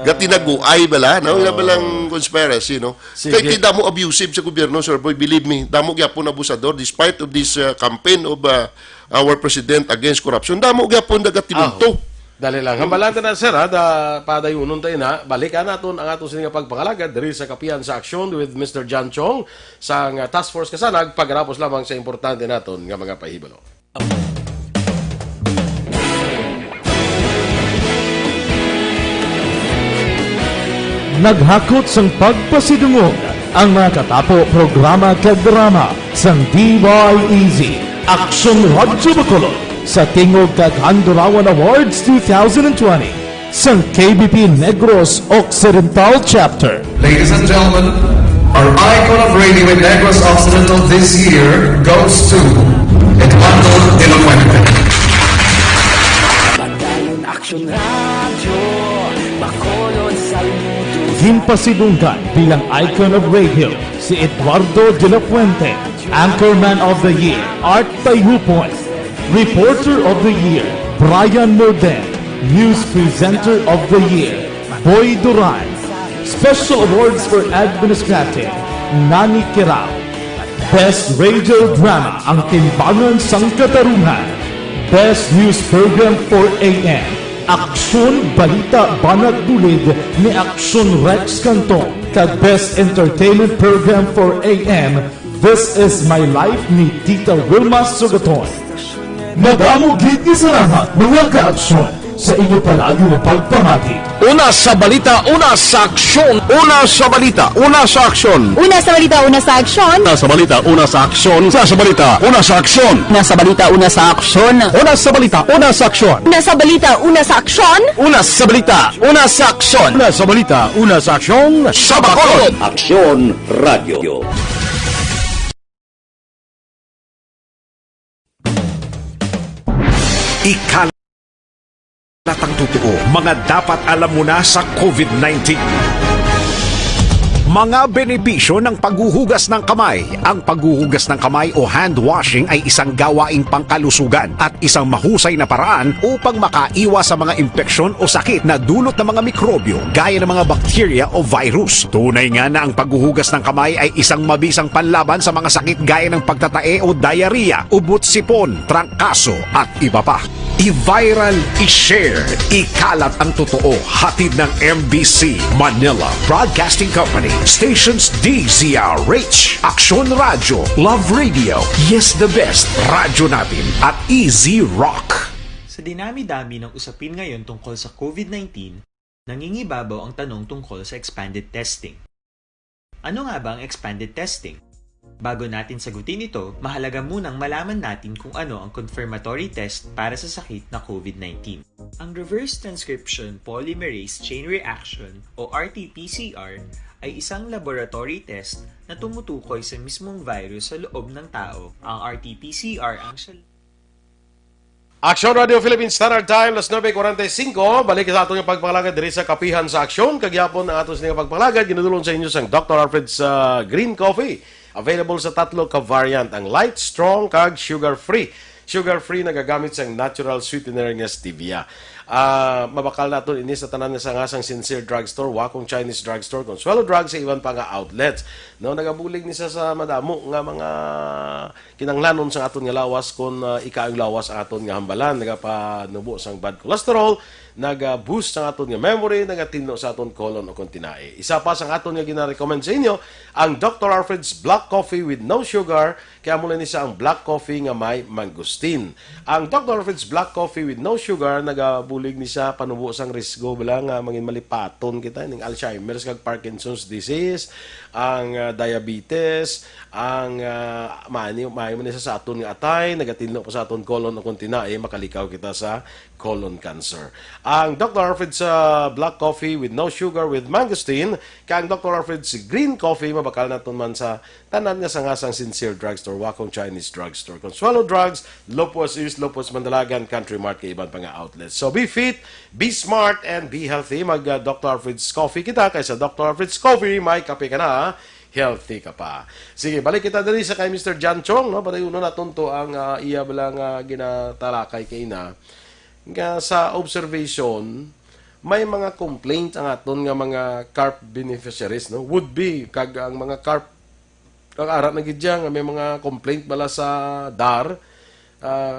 Gatinaguay bala, no? Ina balang conspiracy, no? Kaya hindi damo abusive sa gobyerno, Sir Boy, believe me, damo gyapon abusador despite of this campaign of our president against corruption. Damo gyapon dagatibunto. Dali lang. Hambalanta na sir, padayunon tayo na. Balikan natin ang atong sininga pagpangalagad diri sa Kapihan sa Aksyon with Mr. John Chong sa Task Force Kasanag, paggarapos lamang sa importante naton nga mga pahibalo. Naghakot sang pagpasidungog ang mga katapo programa kag drama sang DYEZ Aksyon Radyo Bacolod sa Tingog kag Handurawan Awards 2020 sa KBP Negros Occidental Chapter. Ladies and gentlemen, our icon of radio in Negros Occidental this year goes to Eduardo de la Fuente. Batayan Aksyon Radio, Bacolod Saludo. Himpasidunggan bilang icon of radio si Eduardo de la Fuente, Anchorman of the Year, Art Tayhupoy, Reporter of the Year, Brian Morden, News Presenter of the Year, Boy Duran, Special Awards for Administrative, Nani Kirao, Best Radio Drama, Ang Timbangan sang Katarungan, Best News Program for AM, Aksyon Balita Banat Bulid ni Aksyon Rex Cantong, kag Best Entertainment Program for AM, This Is My Life ni Tita Wilma Sugaton. Madamo gid ni salamat mga ka-aksyon sa inyo palagi ng pagpamati. Una sa balita, una sa aksyon. Una sa balita, una sa aksyon. Una sa balita, una sa aksyon. Una sa balita, una sa aksyon. Una sa balita, una sa aksyon. Una sa balita, una sa aksyon. Una sa balita, una sa aksyon. Una sa balita, una sa aksyon. Una sa balita, una sa aksyon. Una sa balita, una sa aksyon. Sa Bacolod. Aksyon Radio. Ikalatang totoo, mga dapat alam mo na sa COVID-19. Mga benepisyo ng paghuhugas ng kamay. Ang paghuhugas ng kamay o hand washing ay isang gawaing pangkalusugan at isang mahusay na paraan upang makaiwas sa mga impeksyon o sakit na dulot ng mga mikrobyo gaya ng mga bakterya o virus. Tunay nga na ang paghuhugas ng kamay ay isang mabisang panlaban sa mga sakit gaya ng pagtatae o diarrhea, ubot-sipon, trangkaso at iba pa. I-viral, i-share, ikalat ang totoo. Hatid ng MBC Manila Broadcasting Company, stations DZRH, Aksyon Radio, Love Radio, Yes the Best, Radyo natin at Easy Rock. Sa dinami-dami ng usapin ngayon tungkol sa COVID-19, nangingibabaw ang tanong tungkol sa expanded testing. Ano nga ba ang expanded testing? Bago natin sagutin ito, mahalaga munang malaman natin kung ano ang confirmatory test para sa sakit na COVID-19. Ang Reverse Transcription Polymerase Chain Reaction o RT-PCR ay isang laboratory test na tumutukoy sa mismong virus sa loob ng tao. Ang RT-PCR ang Aksyon Radio Philippines Standard Time, las 9:45. Balik sa atong pagpangalaga diri sa Kapihan sa Aksyon. Kagyapon ang atos nga pagpangalaga ginudulon sa inyo sang Dr. Alfred's Green Coffee. Available sa tatlo ka variant, ang light, strong, kag sugar-free. Sugar-free nagagamit sa natural sweetener nga stevia. Mabakal natin ini sa tanan nga sangasang Sincere Drugstore, Wakong Chinese Drugstore, Consuelo Drugs sa iban pa nga outlets. No, nagabulig ni sa madamo nga mga kinanglanon sa aton nga lawas kung ikaang lawas aton nga hambalan, nagapanubo sang bad cholesterol, naga-boost sa aton nga memory, nagatino sa aton colon o kontinae. Isa pa sa aton nga gina-recommend sa inyo, ang Dr. Alfred's Black Coffee with no sugar, kaya mula ni sa ang black coffee nga may mangustin. Ang Dr. Alfred's Black Coffee with no sugar, nagabulig ni sa panubo sang risgo bala nga mangin malipaton kita ning Alzheimer's kag Parkinson's disease, ang diabetes, ang maayo man sa aton nga atay, nagatino pa sa aton colon o kontinae, makalikaw kita sa colon cancer. Ang Dr. Alfred's Black Coffee with no sugar with mangosteen, kang Dr. Alfred's Green Coffee, mabakal naton man sa tanan nga sangasang Sincere Drugstore, Wakong Chinese Drugstore, Consuelo Drugs, Lopez East, Lopez Mandalagan, Country Mart, kay iban pa nga outlets. So be fit, be smart, and be healthy. Mag Dr. Alfred's Coffee kita, kaysa Dr. Alfred's Coffee, may kape ka na, healthy ka pa. Sige, balik kita dali sa kay Mr. John Chong, no? Pati uno natunto ang iya balang ginatalakay kay na. Nga sa observation, may mga complaint ang aton nga mga carp beneficiaries, no? Would be kag ang mga carp ang ara na gid nga may mga complaint bala sa DAR.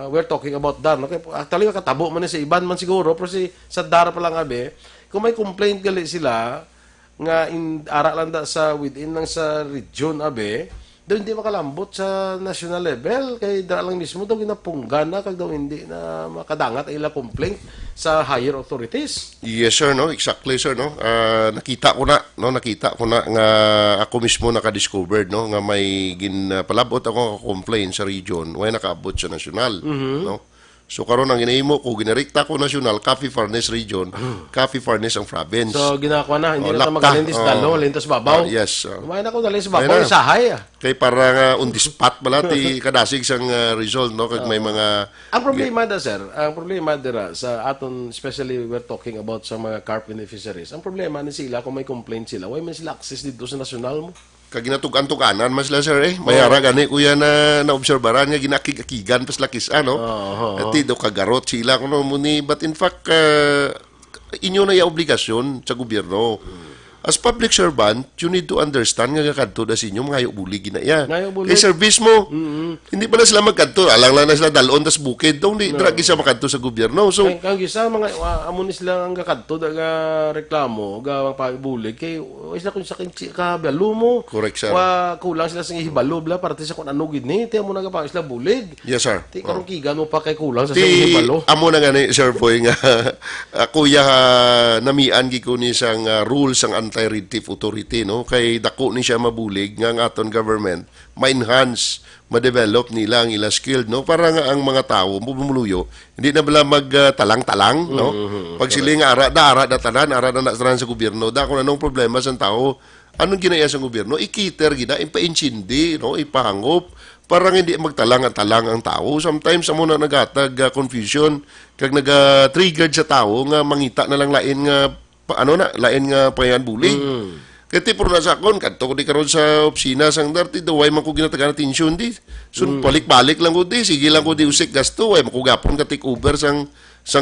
We're talking about DAR, no? Actually katabo man ni sa iban man siguro, pero sa DAR pa lang abe, kung may complaint gali sila nga ara lang da sa within ng sa region abe, daw hindi makalambot sa national level, kay dara lang mismo daw ginapunggan na kag daw hindi na makadangat ang ila complaint sa higher authorities. Yes sir, no, exactly sir, no. Nakita ko na nga ako mismo naka-discovered, no, nga may ginpalabot ako complaint sa region, way nakaabot sa national, no. So karon ang ginahimo ko, ginarikta ko national, Coffee Furnace Region, Coffee Furnace ang province. So ginakawa na, hindi na magalintis dalo, lintas babaw. Yes. Kumain ako dali sa babaw, sahay. Kay para on the spot bala ti kadasig sang result, no, kag may mga ang problema da sir, ang problema dira sa aton, especially we're talking about sa mga carp beneficiaries. Ang problema ni sila kung may complaint sila, why man sila access dito sa national mo? Kag ginatug-antuganan mas la sir mayara gani kuya na obserbaran nga ginakig-akigan pas lakis ano. Ati do kagarot sila kuno muni, but in fact inyo na ya obligasyon sa gobyerno. as public servant, you need to understand nga kadto da sinyo mga bulig na iya. Ngayo bulig. Kay service mo. Hindi pala sila magkadto, alang lang na sila dalon tas bukid, dong di dragi siya makadto sa gobyerno. So Kang gisa mga amo ni sila ang gakadto daga reklamo ga pagbulig kay isla kun sa ka balo mo. Correct, sir. Wa kulang sila sa hibalo bla para sa kun ano gid ni ti amo na pa isla bulig. yes, sir. Ti karong kigan mo pa kay kulang sa Di hibalo. amo na gani Sir Boy nga kuya namian gi ko ni sang rules ang anti-red thief authority no kay dako ni siya mabulig nga ang aton government ma-enhance ma-develop nila ang ila skilled no para nga ang mga tao bumuluyo hindi na bala magtalang-talang no pag sila nga ara da tanan sa gobyerno da kung anong problema sa tao anong ginaya sa gobyerno ikiter gina ipainchindi no ipahangop para hindi magtalang-talang ang tao. Sometimes amo na nagatag confusion kag naga-triggered sa tao nga mangita na lang lain nga lain nga payan bulig. Kaya tipo na sa akon, kadto ko di karon sa opisina sang darti do way man ko ginatagan atensyon di. Sun balik-balik lang ko di, sige lang ko di usik gasto way makugapon ka take over sang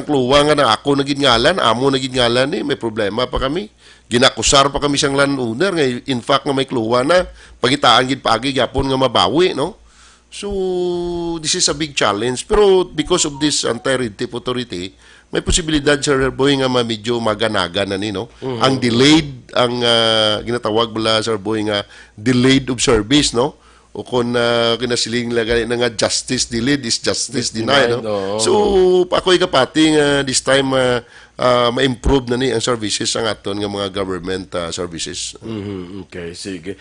kluwa nga na ako naging ngalan, amo naging ngalan ni may problema pa kami. Ginakusar pa kami sang landowner nga in fact nga may kluwa na pagitaan gid paagi gyapon nga mabawi no. So, this is a big challenge. Pero because of this anti-red thief authority, may posibilidad, Sir Boy, nga medyo maganaga na ni, no? Ang delayed, ang ginatawag bala, Sir Boy, nga delayed of service, no? O kung kinasiling lagay na nga justice delayed is justice denied, no? So, ako'y kapati nga this time ma-improve na ni ang services ang aton nga mga government services. Okay, sige.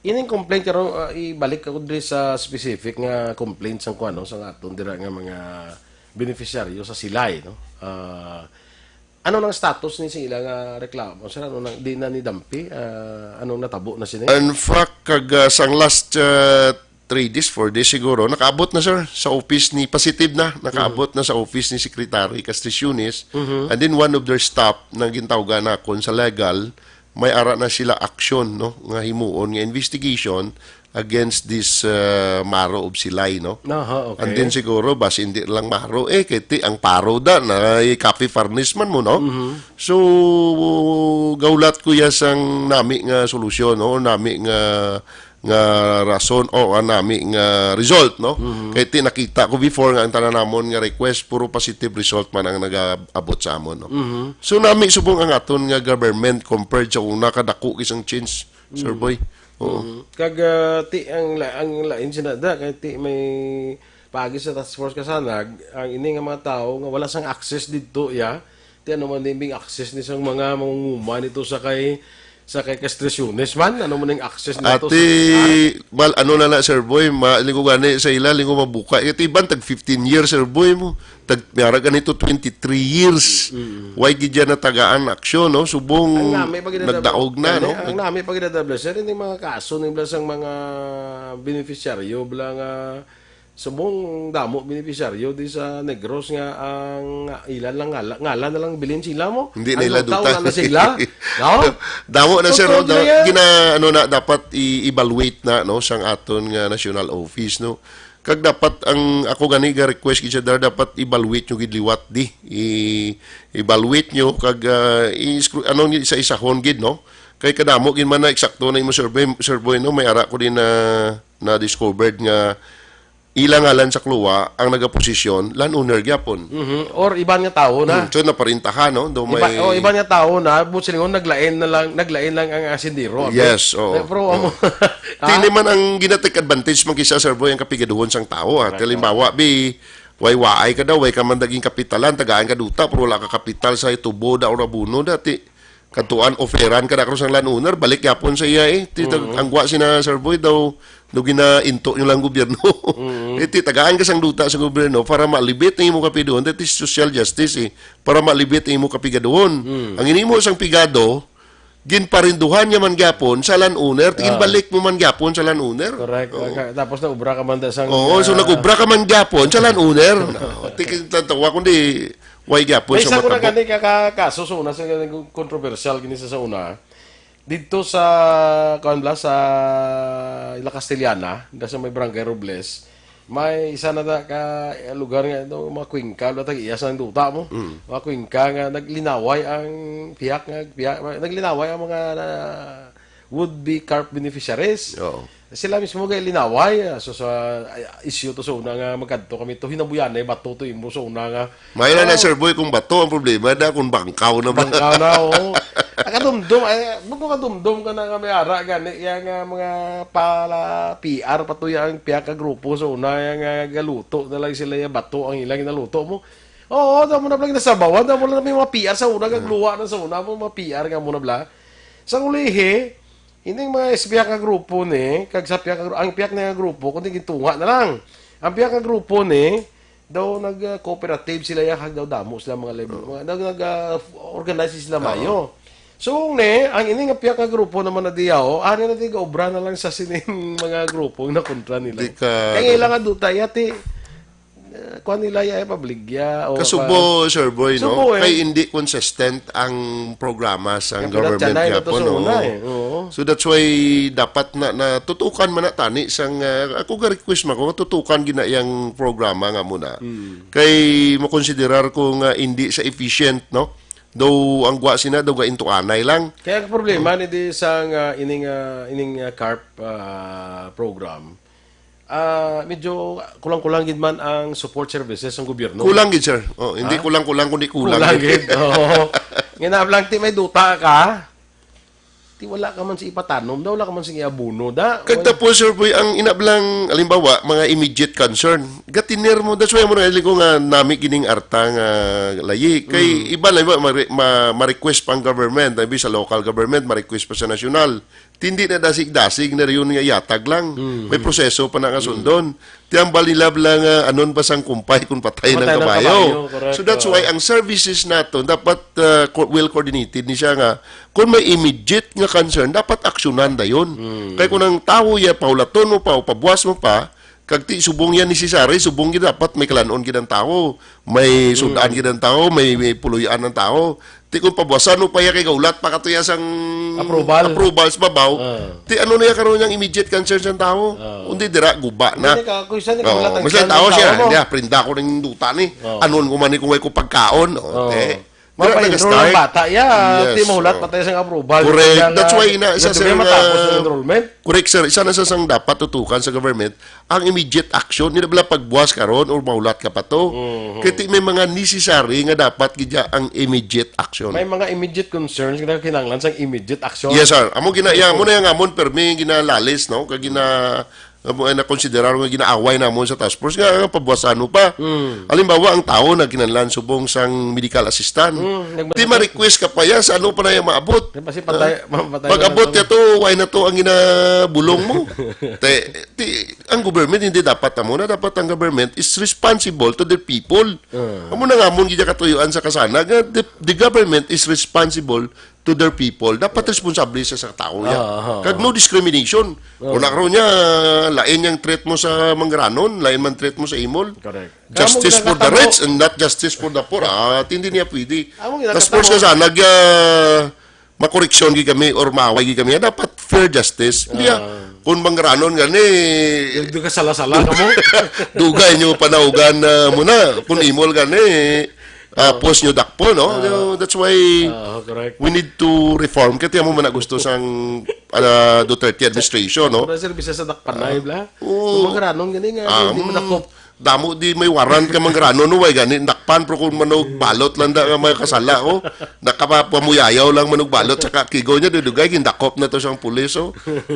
Ining complaint karon ibalik ako diri sa specific nga complaint sang kuno sa aton dira nga mga beneficiaryo sa silay no. Ano nang status ni sila nga reklamo? Sir ano nang di na ni dampi anong natabo na sila? In fact kag sang last 3 days, 4 days siguro, nakaabot na sir sa office ni Positive na, nakaabot na sa office ni Secretary Castriciones and then one of their staff nang gintawgan na kon sa legal may ara na sila action no nga himuon nga investigation against this maro of silay no. Okay. And then siguro bas hindi lang maro kiti ang paro da na copy furnace man mo no. So gaulat ko ya sang nami nga solusyon no nami nga rason o nami nga result no. Kay ti nakita ko before nga ang tanan namon nga request puro positive result man ang nagaabot sa amon no. So nami subong ang aton nga government compared sa una kadako isang change Sir Boy. Kag ti ang lain sinada kay ti may pagi sa task force kasanag ang ini nga mga tao nga wala sang access didto ya. Ti ano man ding access ni sang mga mangunguma nito sa kay Castriciones man ano man ang access nito bal ano na Sir Boy linggo gani sa ila linggo mabuka iti ban tag 15 years Sir Boy mo tag miara ganito 23 years why gid na tagaan aksyon no subong nagdaog na no ang nami pagidadabla sir ini mga kaso ni sang mga beneficiaryo bla nga subong damo beneficiaryo di sa Negros nga ang ilan lang ngalan na lang bilin sila mo hindi nila duta na sila no damo na sir gina ano na dapat i-evaluate na no sang aton nga national office no kag dapat ang ako gani ga request gid siya dapat evaluate nyo gid liwat di evaluate nyo kag ano isa isahon gid no kay kadamo gid man na eksakto na imo survey no may ara ko din na discovered nga ilang ngalan sa kluwa ang nagaposisyon landowner gyapon. Or iba nga tao na. So naparintahan no do may iba nga tao na busilingon naglain lang ang asindiro. Yes, Pero Tini man ang gina-take advantage man kisa Sir Boy ang kapigaduhon sang tao. Halimbawa way ka daw way ka man daging kapitalan tagaan ka duta pero wala ka kapital sa tubo da ora buno dati katuan oferan kada karon sang landowner balik gyapon sa iya ang gwa sina Sir Boy daw gina-into nyo lang gobyerno. Iti tagaan ka sang duta sa gobyerno para malibit ang imo kapigaduhon that is social justice para malibit ang imo kapigaduhon. Ang inimo sang pigado ginparinduhan niya man gyapon sa landowner tingin balik mo man gyapon sa landowner. Correct. Tapos na ubra ka man sang so nagubra ka man gyapon sa landowner. Tikin tatawa kundi way gyapon sa matabo. May isa ko na gani kaso sa una sa controversial gini sa una. Dito sa sa Ila Castellana, sa may Barangay Robles, may isa na ka lugar nga ito, mga kwingka, iyas ng duta mo. Mga kwingka nga naglinaway ang naglinaway ang mga would-be carp beneficiaries. Oo. Sila mismo kay linaway. So sa issue to sa una nga magkadto kami to hinabuyan na bato to imo sa una nga. May na Sir Boy kung bato ang problema na kung bangkaw na ba. Bangkaw na o. Akadumdum ay buko kadumdum ka na kami ara gani yang mga pala PR patuya ang piya ka grupo sa una yang galuto na lang sila yung bato ang ilang naluto mo. Oo, damo na blang nasabawan, damo na may mga PR sa una gagluwa na sa una mo mga PR nga muna bla. Sa ulihi, hindi mga piyak nga grupo ni, kag sa piyak ang piyak nga grupo kundi gitunga na lang. Ang piyak nga grupo ni daw nag-cooperative sila ya kag daw damo sila mga level. Mga nag-organize sila mayo. So ang ini nga piyak nga grupo naman na diyaw, ani na tiga obra na lang sa sining mga grupo na kontra nila. Kaya ilang nga duta yati kuan nila ya pabligya o Kasubo, Sir Boy, no? Subo, Kay hindi consistent ang programa sa government yapon, no? So that's why dapat na tutukan man na tani sang ako ga request man ko tutukan gina yang programa nga muna. Kay mo konsiderar ko nga hindi sa efficient, no? Though ang gwa sina daw ga into anay lang. Kaya ang problema ni di sang ining carp program. Medyo kulang-kulang gid man ang support services ng gobyerno. Kulang gid, sir. Oh, hindi kulang-kulang kundi kulang. Kulang gid. Oo. Nga lang ti may duta ka. Ti wala ka man si ipatanom, daw wala ka man si iabuno da. Kag tapos, Sir Boy, ang inablang alimbawa mga immediate concern. Gatiner mo, that's why mo na ko nga nami kining artang layi. Kay iba lang ma-request pa ang government, maybe sa local government, ma-request pa sa national. Tindi na dasig-dasig na yun nga yatag lang. May proseso pa na kasundon. Tiyang balilab lang anon pa sang kumpay kung patay ng kabayo. So that's why ang services nato dapat well coordinated ni siya nga kung may immediate nga concern dapat aksyonan dayon. Kaya kung ang tao ya paulaton mo pa o pabuwas mo pa kag ti subong yan ni Cesare, subong gid dapat may kalanon gid ang tao, may sudaan gid ang tao, may puluyan ang tao. Ti kung pabuwasan mo pa ya kay gaulat pa katuya sang approval sa babaw. Ti ano na ya karon yang immediate concern sa tao? Undi dira guba na. Masaya tao siya, niya prinda ko ning duta ni. Anon ko man ni kung way ko pagkaon. Mapa-enroll ng bata, ti mahulat patay sang approval. Correct. That's why isa sa matapos ang enrollment. Correct, sir. Isa na sa sang dapat tutukan sa government ang immediate action. Hindi na pagbuwas karon or mahulat ka pa to. Kaya may mga necessary nga dapat gidya ang immediate action. May mga immediate concerns nga kinahanglan sang immediate action. Yes, sir. Amo ginaya mo na yang amon permi ginalalis, no? Kag na konsiderar nga ginaaway namon sa task force nga pabuwasan mo pa. Halimbawa ang tao na kinahanglan subong sang medical assistant. Di ma-request ka pa yan sa ano pa na yung maabot. Kasi patay pag-abot ya to, why na to ang ginabulong mo. Ang government hindi dapat na dapat ang government is responsible to the people. Amo na nga mong gidya katuyuan sa kasana, the government is responsible to their people. Dapat responsable sa tao niya. Kag no discrimination. Kung nakaroon niya, lain yung threat mo sa mangranon, lain man threat mo sa imol. Correct. Justice for the rich and not justice for the poor. Hindi niya pwede. Tapos ka sana, makoreksyon gi kami or maaway gi kami. Dapat fair justice. Hindi kung mangranon gani, Duga sala-sala ka mo. dugay nyo panaugan muna. Kung imol gani, post nyo dakpo, no? That's why we need to reform. Kaya mo man gusto sang Duterte administration, no? Pero services sa dakpanay, bla? Mangranon gani nga, hindi mo nakop. Damo di may waran ka mangranon, no? Way gani, dakpan, pero kung manog balot lang da may kasala, nakapamuyayaw lang manog balot, saka kigo niya, dudugay, gindakop na to siyang pulis,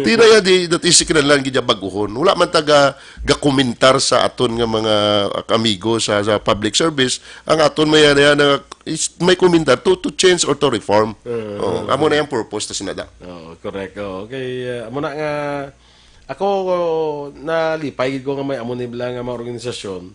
Tira ya, that is lang gidya baguhon. Wala man taga gakomentar sa aton nga mga amigo sa public service, ang aton may komentar to change or to reform. Amo na yung purpose ta sinada. Correct. Okay, amo na nga ako nalipay ko nga may amo nibla nga mga organisasyon.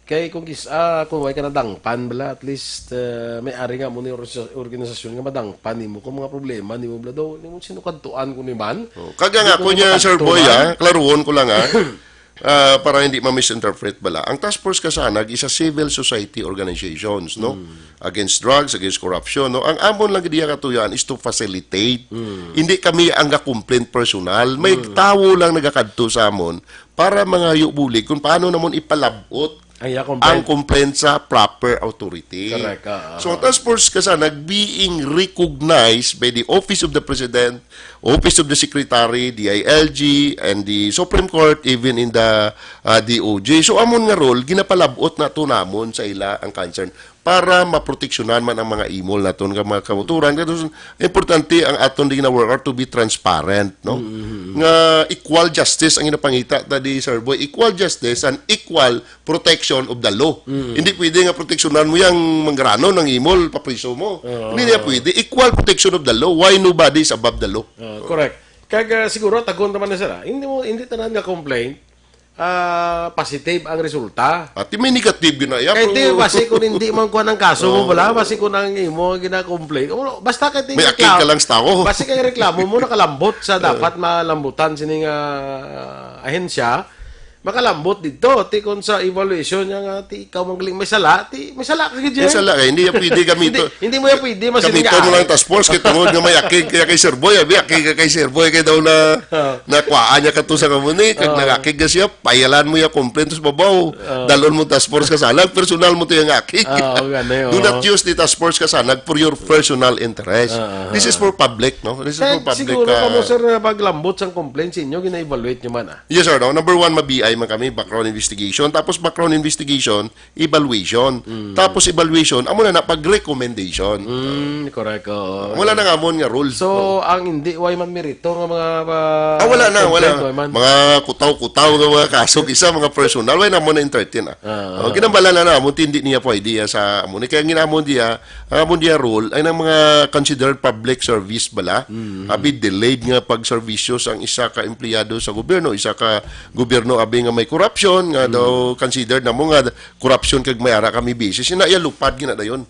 Kay kung way ka na dangpan bala at least may ari nga mo ni organisasyon nga madangpan nimo kung mga problema nimo bala daw nimo sinukadtuan ko ni man. Kaga nga ko niya Sir Boy klaruhon ko lang para hindi ma-misinterpret bala. Ang task force kasanag is a civil society organizations, no? Against drugs, against corruption, no? Ang amon lang diya katuyan is to facilitate. Hindi kami ang complaint personal. May tawo lang nagakadto sa amon para mga bulig kung paano namon ipalabot ang complaint sa proper authority. Correct. So, ang task force kasanag being recognized by the Office of the President, Office of the Secretary, DILG, and the Supreme Court, even in the DOJ. So, amon nga role, ginapalabot na to namon sa ila ang concern para maproteksyonan man ang mga imol naton nga mga kamuturan. Kaya importante ang aton din na work to be transparent, no? Nga equal justice ang inapangita tadi Sir Boy, equal justice and equal protection of the law. Hindi pwede nga proteksyonan mo yang mangrano ng imol papriso mo. Hindi na pwede. Equal protection of the law. Why nobody is above the law? Correct. Kaya siguro tagon naman na sila. Hindi tanan nga complaint. Positive ang resulta. At may negative yun na yan. Kahit basi kung hindi man kuha ng kaso mo wala, basi kung nang imo gina-complain. Basta kahit may akil ka lang sa tao. Basi kay reklamo mo nakalambot sa dapat malambutan sining ahensya. Makalambot dito. Ti kung sa evaluation niya ti ikaw magaling may sala ka May sala hindi yan pwede gamito. Hindi mo yan pwede masining gamito mo lang task force kay tungod nga may akig kay Sir Boy. Akig kay Sir Boy kay daw na nakuhaan niya kato sa kamuni. Kag nagakig ka siya, payalan mo yung complaint sa babaw. Dalon mo task force kasanag, personal mo to yung akig. Do not use the task force kasanag for your personal interest. This is for public, no? This is for public. Siguro kamo sir paglambot sang complaint sa inyo gina-evaluate niyo man Yes sir, no? Number 1 mabi man kami background investigation, tapos background investigation evaluation, tapos evaluation amo na pag-recommendation. Correct. Wala na nga amon nga rules. So ang hindi way man merito nga mga wala mga kutaw-kutaw nga mga kaso isa mga personal way na mo na entertain ginambala na namon hindi niya po idea sa amon kaya ginamon dia ang amon dia rule ay ng mga considered public service bala abi delayed nga pag-servisyo ang isa ka empleyado sa gobyerno, isa ka gobyerno abi nga may corruption nga daw considered na mo nga corruption kag mayara kami busy sinaya lupad gina dayon.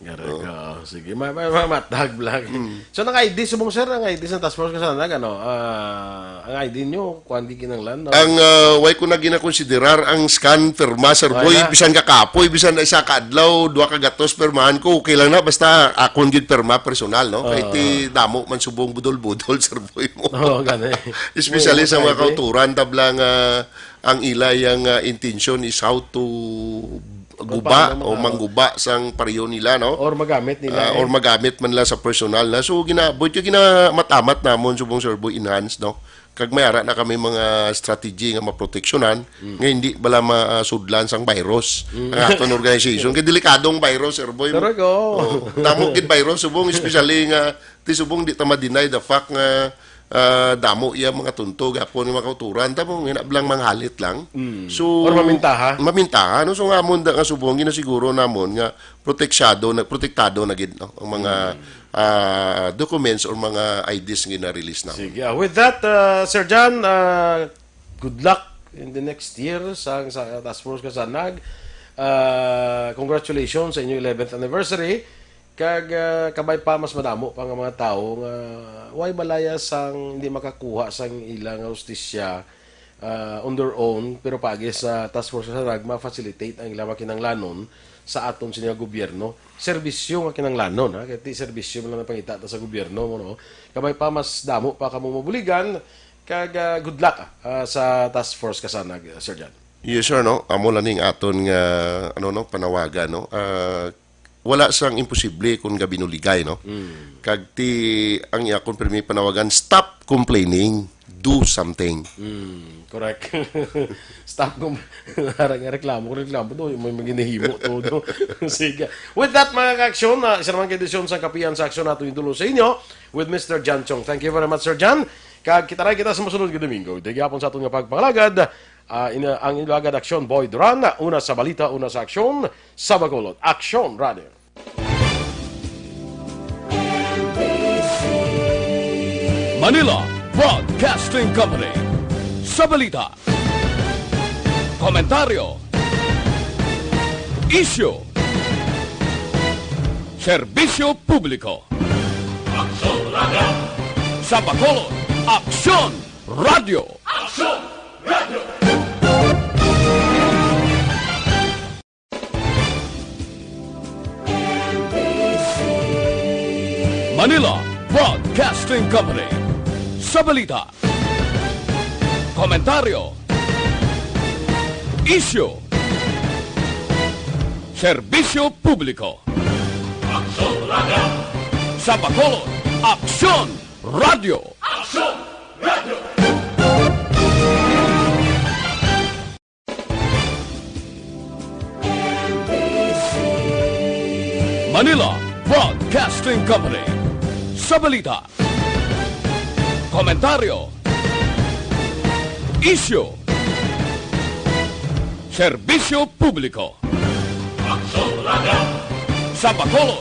Sige matag vlog. So nang ID subong sir ang ID sa task force kasanag ang ID nyo kuan di kinanglan ang way ko na ginakonsiderar ang scan firma Sir Boy bisan ka kapoy bisan na isa ka adlaw duha ka gatos permahan ko okay lang na basta akon gid perma personal no kay ti damo man subong budol-budol Sir Boy mo. Gani. Especially sa mga kauturan tablang ang ilay ang intention is how to guba o mangguba sang pareho nila no or magamit nila or magamit man la sa personal na so ginabot yung ginamatamat namon subong Sir Boy enhance no kag mayara na kami mga strategy nga maproteksyonan nga hindi bala masudlan sang virus ang aton organization kay delikadong virus Sir Boy damo gid virus subong especially nga ti subong di ta ma-deny the fact nga damo iya mga tuntog hapon mga kauturan tamo ginablang manghalit lang so or mamintaha no so nga amon nga subong ginasiguro namon nga protektado na gid no ang mga documents or mga IDs nga na-release na. Sige. With that Sir John good luck in the next year sa task force kasanag. Congratulations sa inyong 11th anniversary. Kag kabay pa mas madamo pa nga mga tao nga way balaya sang hindi makakuha sang ilang hustisya on their own pero pagi sa task force sa ragma facilitate ang ilang kinanglanon sa aton siya gobyerno serbisyo nga kinanglanon kay ti serbisyo man lang pangita sa gobyerno mo no kabay pa mas damo pa kamo mabuligan kag good luck sa task force kasanag Sir John. Yes sir no amo laning aton nga panawagan no wala sang imposible kung gabinuligay no kag ti ang yakon permi panawagan stop complaining do something. Correct. Stop kung reklamo do may maginahimo todo. Sige. With that mga ka-aksyon isa naman edisyon sa Kapihan sa Aksyon nato idulo sa inyo with Mr. John Chong. Thank you very much Sir John. Kag kita sa masunod nga Domingo. Digapon sa aton nga pagpangalagad ang ilagad Aksyon Boy Duran una sa balita una sa aksyon sa Bacolod. Aksyon Radio. Manila Broadcasting Company. Sa balita, komentaryo, isyu, serbisyo publiko. Aksyon Radio. Sa Bacolod, Aksyon Radio. Aksyon Radio. Manila Broadcasting Company. Sa balita, komentaryo, issue, serbisyo publiko. Aksyon Radio! Sa Bacolod, Aksyon Radio! Aksyon Radio! Manila Broadcasting Company. Sa balita, komentaryo, issue, serbisyo publiko. Aksyon Radio! Sa Bacolod,